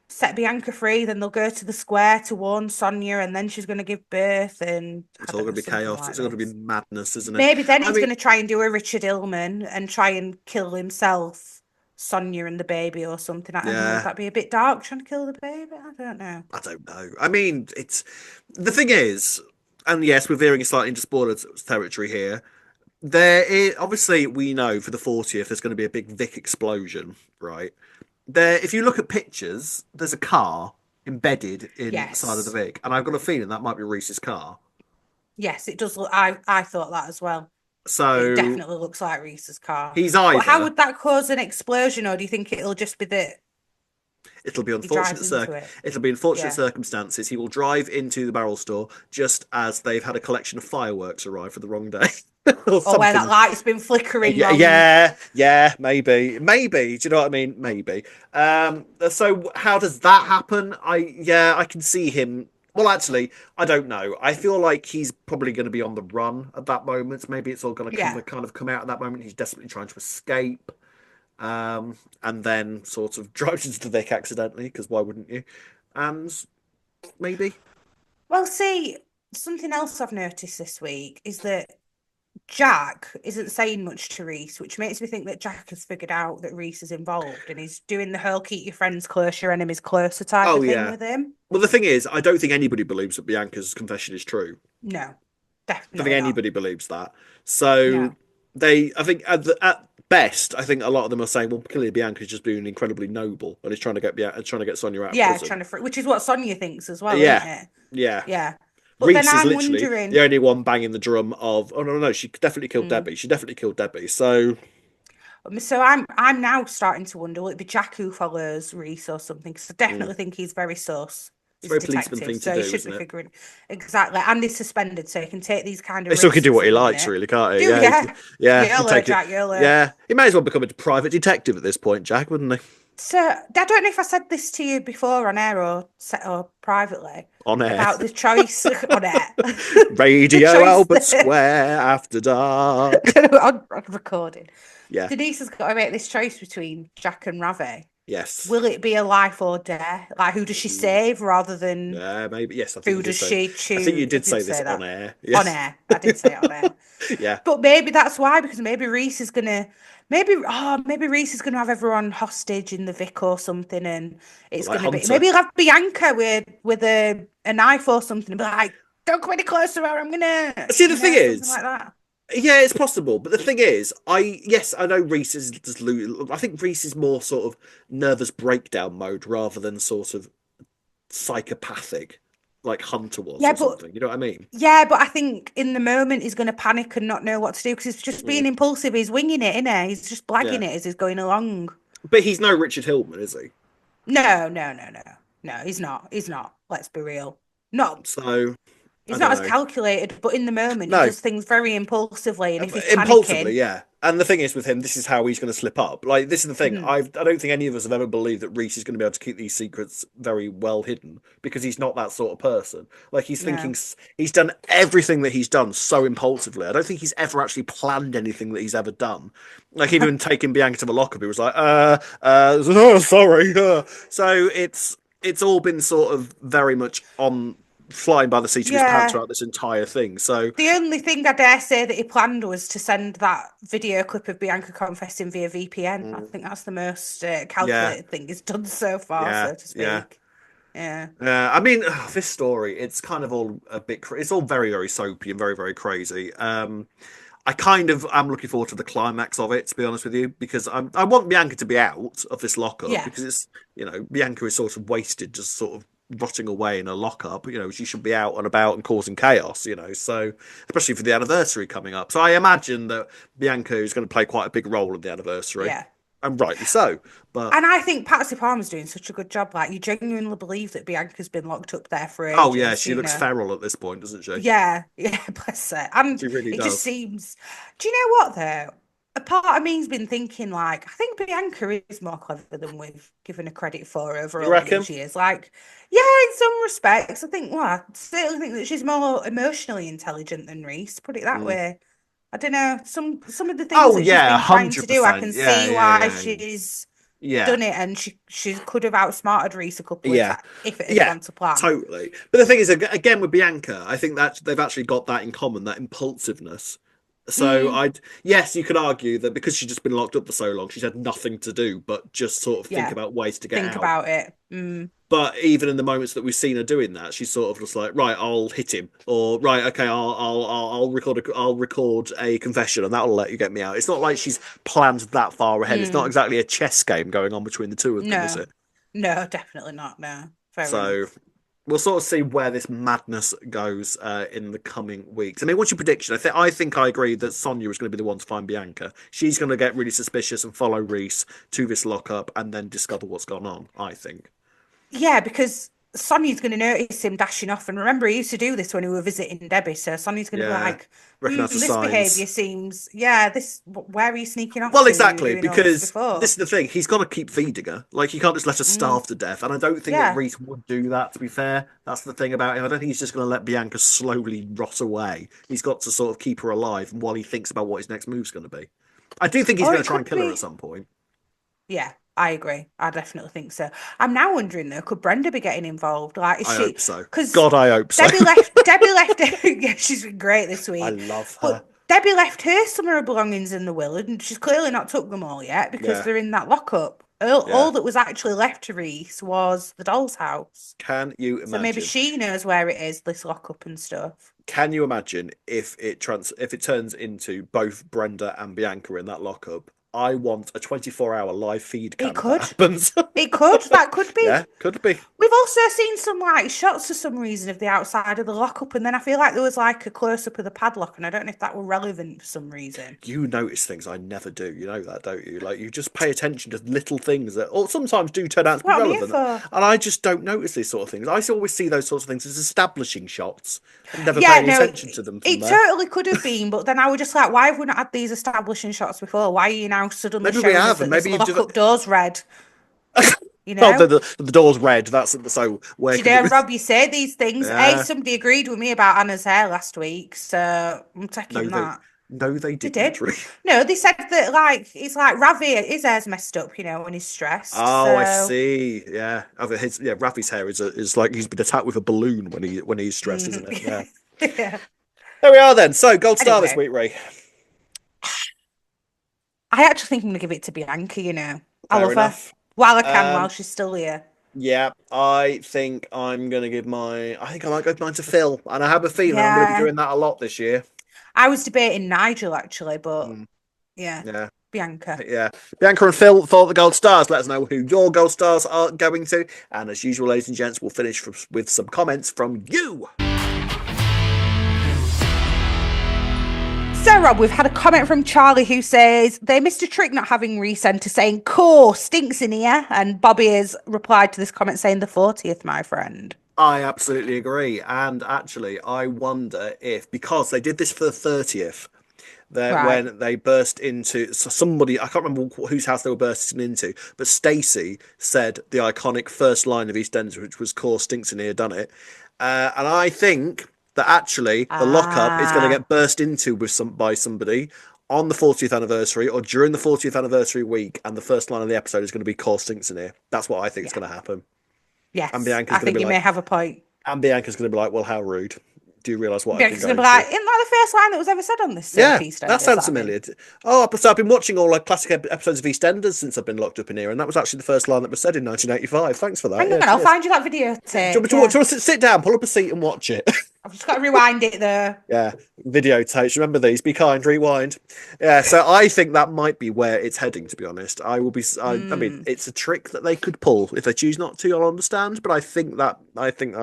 set Bianca free. Then they'll go to the square to warn Sonia, and then she's going to give birth, and I It's all don't going know, to be something chaos. like It's all going to be this. madness, isn't it? Maybe then I he's mean, going to try and do a Richard Illman and try and kill himself, Sonia and the baby or something. I don't know. Would yeah, that be a bit dark trying to kill the baby? I don't know. I don't know. I mean, it's the thing is, and yes, we're veering slightly into spoiler territory here. There is obviously we know for the 40th there's going to be a big Vic explosion, right? There, if you look at pictures, there's a car embedded inside of the Yes. Vic, and I've got a feeling that might be Reese's car. Yes, it does look. I thought that as well. It So definitely looks like Reese's car. he's But how either would that cause an explosion, or do you think it'll just be that It'll be he drives into it? it'll be unfortunate Yeah. circumstances. He will drive into the barrel store just as they've had a collection of fireworks arrive for the wrong day. Or Or where that something. light's been flickering Yeah, wrong. maybe. Do you know what I mean? Maybe. So how does that happen? I can see him. Well, actually, I don't know. I feel like he's probably going to be on the run at that moment. Maybe it's all going to Yeah. kind of come out at that moment. He's desperately trying to escape, and then sort of drives into the Vic accidentally. Because why wouldn't you? And maybe. Well, see, something else I've noticed this week is that Jack isn't saying much to Reese, which makes me think that Jack has figured out that Reese is involved and he's doing the whole keep your friends close, your enemies closer type Oh of thing yeah. with him. Well, the thing is, I don't think anybody believes that Bianca's confession is true. No, I don't definitely think not. anybody believes that. So No. I think at best, I think a lot of them are saying, well, clearly Bianca's just being incredibly noble and is trying to get trying to get Sonia out of Yeah, prison. trying to, which is what Sonia thinks as well, isn't Yeah, it? yeah. Yeah. But then Reese is I'm literally the wondering, only one banging the drum of, oh no, she definitely killed mm, Debbie. She definitely killed Debbie. So so I'm now starting to wonder, will it be Jack who follows Reese or something? Because I mm, definitely think he's very sus. it's a He's a very policeman detective, thing to so do, he should isn't be it? figuring exactly. And he's suspended, so he can take these kind He of still can do risks what he at the likes, minute. really, can't he? Do Yeah, yeah. yeah. He'd YOLO, take it. Jack, YOLO. Yeah, he may as well become a private detective at this point, Jack, wouldn't he? So I don't know if I said this to you before on air or privately On air. about the choice on air. The Radio choice Albert that Square after dark. on recording. Yeah. Denise has got to make this choice between Jack and Ravi. Yes. Will it be a life or death? Like, who does she Mm, save rather than yeah, maybe. Yes, I think who you did does say. she I think you choose? I did say did this say on that air. on Yes. air. I did say it on air. Yeah. But maybe that's why, because maybe Reese is gonna, maybe Reese is gonna have everyone hostage in the Vic or something, and it's Like gonna be Hunter. maybe he'll have Bianca with a knife or something, and be like, "Don't come any closer, or I'm gonna," See, the thing something is, like that. Yeah, it's possible. But the thing is, I know Reese is just I think Reese is more sort of nervous breakdown mode rather than sort of psychopathic like Hunter was Yeah, or but something. You know what I mean? I think in the moment he's going to panic and not know what to do because he's just Mm, being impulsive. He's winging it, innit? He's just yeah. blagging it as he's going along. But he's no Richard Hillman, is he? No, no, no, no, no. He's not. He's not. Let's be real. No, So I he's not don't as know. calculated. But in the moment, he No, does things very impulsively, and if he's impulsively, panicking, yeah. And the thing is with him, this is how he's going to slip up. Like this is the thing. mhm, I don't think any of us have ever believed that Reese is going to be able to keep these secrets very well hidden because he's not that sort of person. Like he's thinking, no. he's done everything that he's done so impulsively. I don't think he's ever actually planned anything that he's ever done. Like even taking Bianca to the lockup, he was like, oh, sorry. So it's all been sort of very much on flying by the seat of his pants Yeah. throughout this entire thing. So The only thing I dare say that he planned was to send that video clip of Bianca confessing via VPN. I mm, think that's the most yeah. calculated thing he's done so far, Yeah, so to yeah. speak. Yeah. I mean, this story, it's kind of all a bit, it's all very, very soapy and very, very crazy. I kind of am looking forward to the climax of it, to be honest with you, because I want Bianca to be out of this lockup Yeah. because Bianca is sort of wasted, just sort of rotting away in a lockup. She should be out and about and causing chaos, so especially for the anniversary coming up. So I imagine that Bianca is going to play quite a big role in the anniversary, Yeah. and rightly so. But And I think Patsy Palmer's doing such a good job. Like, you genuinely believe that Bianca's been locked up there for oh yeah, ages, she you looks know? feral at this point, doesn't she? Yeah, yeah, bless her. And She really it just does. seems, do you know what though? A part of me's been thinking like, I think Bianca is more clever than we've given her credit for over You all reckon? these years. Like, yeah, in some respects, I think, well, I certainly think that she's more emotionally intelligent than Reese, put it that Mm. way. I don't know, some of the things Oh that she's yeah, been trying to do, I 100%. can Yeah, see yeah, why yeah, she's yeah, done it, and she could have outsmarted Reese a couple of yeah, times if it had yeah. gone to plan. Totally. But the thing is, again with Bianca, I think that they've actually got that in common, that impulsiveness. So Mm, yes, you could argue that because she's just been locked up for so long, she's had nothing to do but just sort of think yeah, about ways to get think out. about it. Mm. But even in the moments that we've seen her doing that, she's sort of just like, right, I'll hit him, or right, okay, I'll record a confession, and that'll let you get me out. It's not like she's planned that far ahead. It's not Mm. exactly a chess game going on between the two of them, is No, it? no, definitely not. No, fair So enough. we'll sort of see where this madness goes in the coming weeks. I mean, what's your prediction? I agree that Sonia is going to be the one to find Bianca. She's going to get really suspicious and follow Reese to this lockup and then discover what's gone on. I think. Yeah, because Sonia's going to notice him dashing off. And remember, he used to do this when we were visiting Debbie. So Sonia's going to be Yeah, like, recognize the this behavior signs. seems, yeah, where are you sneaking off Well, to when you were exactly, doing all this because this before? is the thing. He's got to keep feeding her. Like, he can't just let her Mm, starve to death. And I don't think that yeah. Reese would do that, to be fair. That's the thing about him. I don't think he's just going to let Bianca slowly rot away. He's got to sort of keep her alive while he thinks about what his next move's going to be. I do think he's Or going it to try and could kill her at be, some point. yeah, I agree. I definitely think so. I'm now wondering though, could Brenda be getting involved? Like, is I she, hope so. because God, I hope so. Debbie left, yeah, she's been great this I week. love her. But Debbie left her some of her belongings in the will, and she's clearly not took them all yet because Yeah, they're in that lockup. yeah. All that was actually left to Reese was the doll's house. Can you So maybe imagine? she knows where it is, this lockup and stuff. Can you imagine if it turns into both Brenda and Bianca in that lockup? I want a 24-hour live feed It cam if that could. happens. It could. That could be. Yeah, could be. We've also seen some like shots for some reason of the outside of the lockup, and then I feel like there was like a close up of the padlock, and I don't know if that were relevant for some reason. You notice things I never do. You know that, don't you? Like you just pay attention to little things that, or sometimes do turn out to be What I'm here relevant, for. and I just don't notice these sort of things. I always see those sorts of things as establishing shots and never pay Yeah, any no, attention to them from it there. totally could have been, but then I was just like, why have we not had these establishing shots before? Why are you now suddenly Maybe we showing us have, and that this maybe you've lockup door's red? You oh, know? the door's red. That's so. Where Do you could it know, be? Rob, you say these things. Hey, Yeah. somebody agreed with me about Anna's hair last week, so I'm No, taking they that. no, they They didn't. did. No, they said that like it's like Ravi, his hair's messed up, when he's stressed. Oh, I So see. Yeah, Rafi's hair is like he's been attacked with a balloon when he's stressed, isn't it? Yeah. mhm. Yeah. There we are then. So gold star this Anyway, week, Ray. I actually think I'm gonna give it to Bianca, I Fair love her. enough. While I can, while Um, she's still here. yeah, I think I'm gonna give I think I might go mine to Phil, and I have a feeling I'm gonna be Yeah. doing that a lot this year. I was debating Nigel actually, but Yeah. Bianca. Yeah. Bianca and Phil thought the gold stars. Let us know who your gold stars are going to. And as usual, ladies and gents, we'll finish with some comments from you. So, Rob, we've had a comment from Charlie who says they missed a trick not having Recenter saying, "Core stinks in here." And Bobby has replied to this comment saying the 40th, my friend. I absolutely agree. And actually, I wonder if, because they did this for the 30th, that Right. when they burst into somebody, I can't remember whose house they were bursting into, but Stacey said the iconic first line of EastEnders, which was "Core stinks in here, done it." And I think that actually the lockup is going to Ah, get burst into by somebody on the 40th anniversary or during the 40th anniversary week, and the first line of the episode is going to be "Core stinks in here." That's what I think is yeah. going to happen. And Yes, Bianca's I going to think be you may like, have a point. "Well, how rude. Do you realise what I've been Bianca's going to going be like, through?" isn't that the first line that was ever said on this Yeah, that EastEnders? sounds I mean, familiar. Oh, so I've been watching all like classic episodes of EastEnders since I've been locked up in here, and that was actually the first line that was said in 1985. Thanks for that. hang Yeah, on, I'll cheers. find you that Do you videotape. want me Yeah. to sit down, pull up a seat, and watch it? I've just got to rewind it there. Yeah, videotapes. Remember these. Be kind. Rewind. Yeah. So I think that might be where it's heading. To be honest, I will be. I mean, it's a trick that they could pull if they choose not to. I'll understand. But I think that. I think.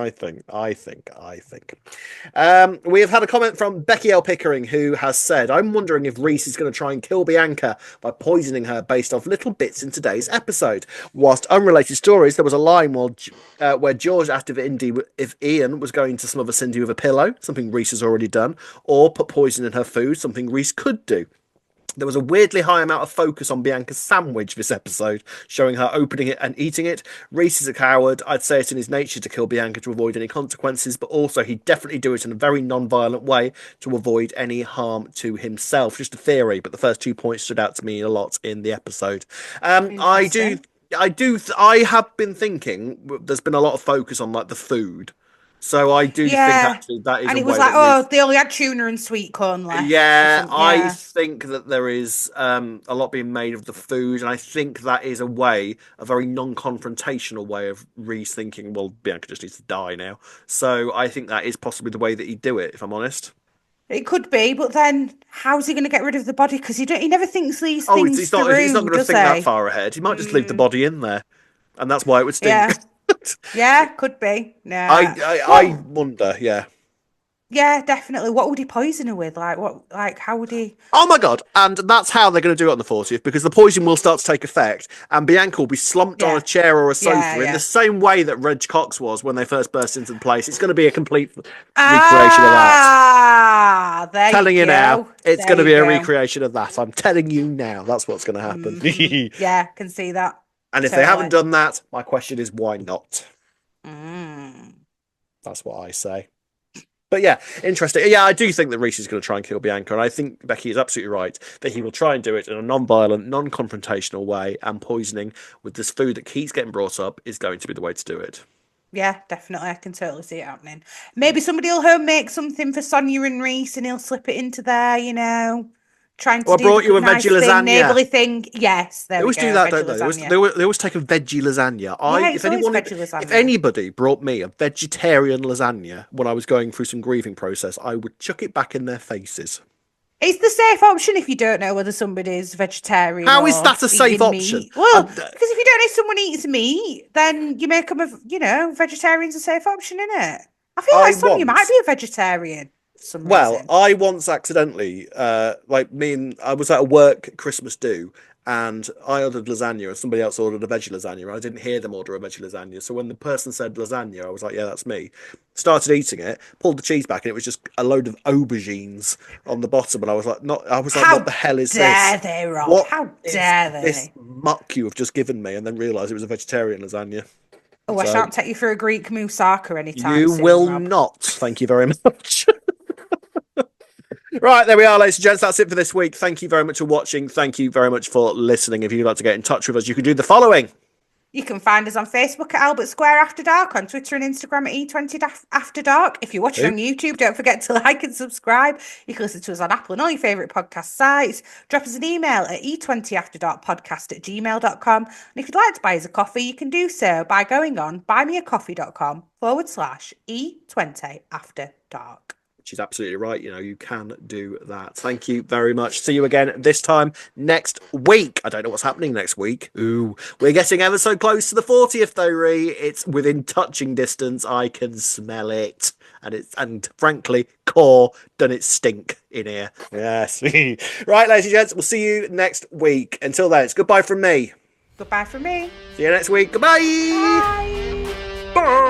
We have had a comment from Becky L. Pickering who has said, "I'm wondering if Reese is going to try and kill Bianca by poisoning her based off little bits in today's episode. Whilst unrelated stories, there was a line where George asked if Ian was going to smother Cindy with a pillow, something Reese has already done, or put poison in her food, something Reese could do. There was a weirdly high amount of focus on Bianca's sandwich this episode, showing her opening it and eating it. Reese is a coward. I'd say it's in his nature to kill Bianca to avoid any consequences, but also he'd definitely do it in a very non-violent way to avoid any harm to himself. Just a theory, but the first 2 points stood out to me a lot in the episode. Interesting. I have been thinking there's been a lot of focus on like the food. So I do think Yeah. actually that is And a it was way like, that oh, Reese. they only had tuna and sweet corn left or Yeah, something. I Yeah. think that there is a lot being made of the food, and I think that is a very non-confrontational way of Reese thinking, well, Bianca just needs to die now. So I think that is possibly the way that he'd do it, if I'm honest. It could be, but then how's he going to get rid of the body? Because he never thinks these Oh, things he's not through, going to does think that he? far ahead. He might just leave the Mm, body in there, and that's why it would stink. yeah. Yeah, could be. I, Yeah. I I Well, wonder, yeah. yeah, definitely. What would he poison her with? How would he? Oh my god! And that's how they're going to do it on the 40th, because the poison will start to take effect, and Bianca will be slumped on a Yeah. chair or a Yeah, sofa in the yeah. same way that Reg Cox was when they first burst into the place. It's going to be a complete recreation of that. There you Telling you now, go. it's There going to you be a go. recreation of that. I'm telling you now, that's what's going to happen. Yeah, can see that. And if they haven't Totally. done that, my question is why not? Mm. That's what I say. But yeah, interesting. Yeah, I do think that Reese is going to try and kill Bianca, and I think Becky is absolutely right that he will try and do it in a non-violent, non-confrontational way, and poisoning with this food that keeps getting brought up is going to be the way to do it. Yeah, definitely. I can totally see it happening. Maybe somebody will home make something for Sonia and Reese and he'll slip it into there, trying Oh, to I do the brought you a veggie nice thing, lasagna. neighbourly thing. Yes, They there we always do go. that, Veggie don't they? lasagna. They always take a veggie lasagna. Yeah, it's always veggie If lasagna. anybody brought me a vegetarian lasagna when I was going through some grieving process, I would chuck it back in their faces. It's the safe option if you don't know whether somebody's vegetarian How is or that a safe eating option? meat. Well, because if you don't know if someone eats meat, then you make them vegetarian's a safe option, isn't it? I feel I like Sonia might once be a vegetarian for some Well, reason. I once accidentally, I was at a work Christmas do, and I ordered lasagna, and somebody else ordered a veggie lasagna. And I didn't hear them order a veggie lasagna, so when the person said lasagna, I was like, "Yeah, that's me." Started eating it, pulled the cheese back, and it was just a load of aubergines on the bottom, and I was like, "Not," I was like, "What the How hell is dare this? they, Rob? What How is dare this they? muck you have just given me?" And then realised it was a vegetarian lasagna. Oh, I So shan't take you for a Greek moussaka anytime you soon, will Rob. not. Thank you very much. Right, there we are, ladies and gents. That's it for this week. Thank you very much for watching. Thank you very much for listening. If you'd like to get in touch with us, you can do the following. You can find us on Facebook at Albert Square After Dark, on Twitter and Instagram at E20 After Dark. If you're watching Who? on YouTube, don't forget to like and subscribe. You can listen to us on Apple and all your favourite podcast sites. Drop us an email at e20afterdarkpodcast@gmail.com. And if you'd like to buy us a coffee, you can do so by going on buymeacoffee.com/E20 After Dark. She's absolutely right. You know, you can do that. Thank you very much. See you again this time next week. I don't know what's happening next week. Ooh, we're getting ever so close to the 40th though, Ree. It's within touching distance. I can smell it. And frankly, core done it stink in here. Yes. Right, ladies and gents, we'll see you next week. Until then, it's goodbye from me. Goodbye from me. See you next week. Goodbye. Bye. Bye.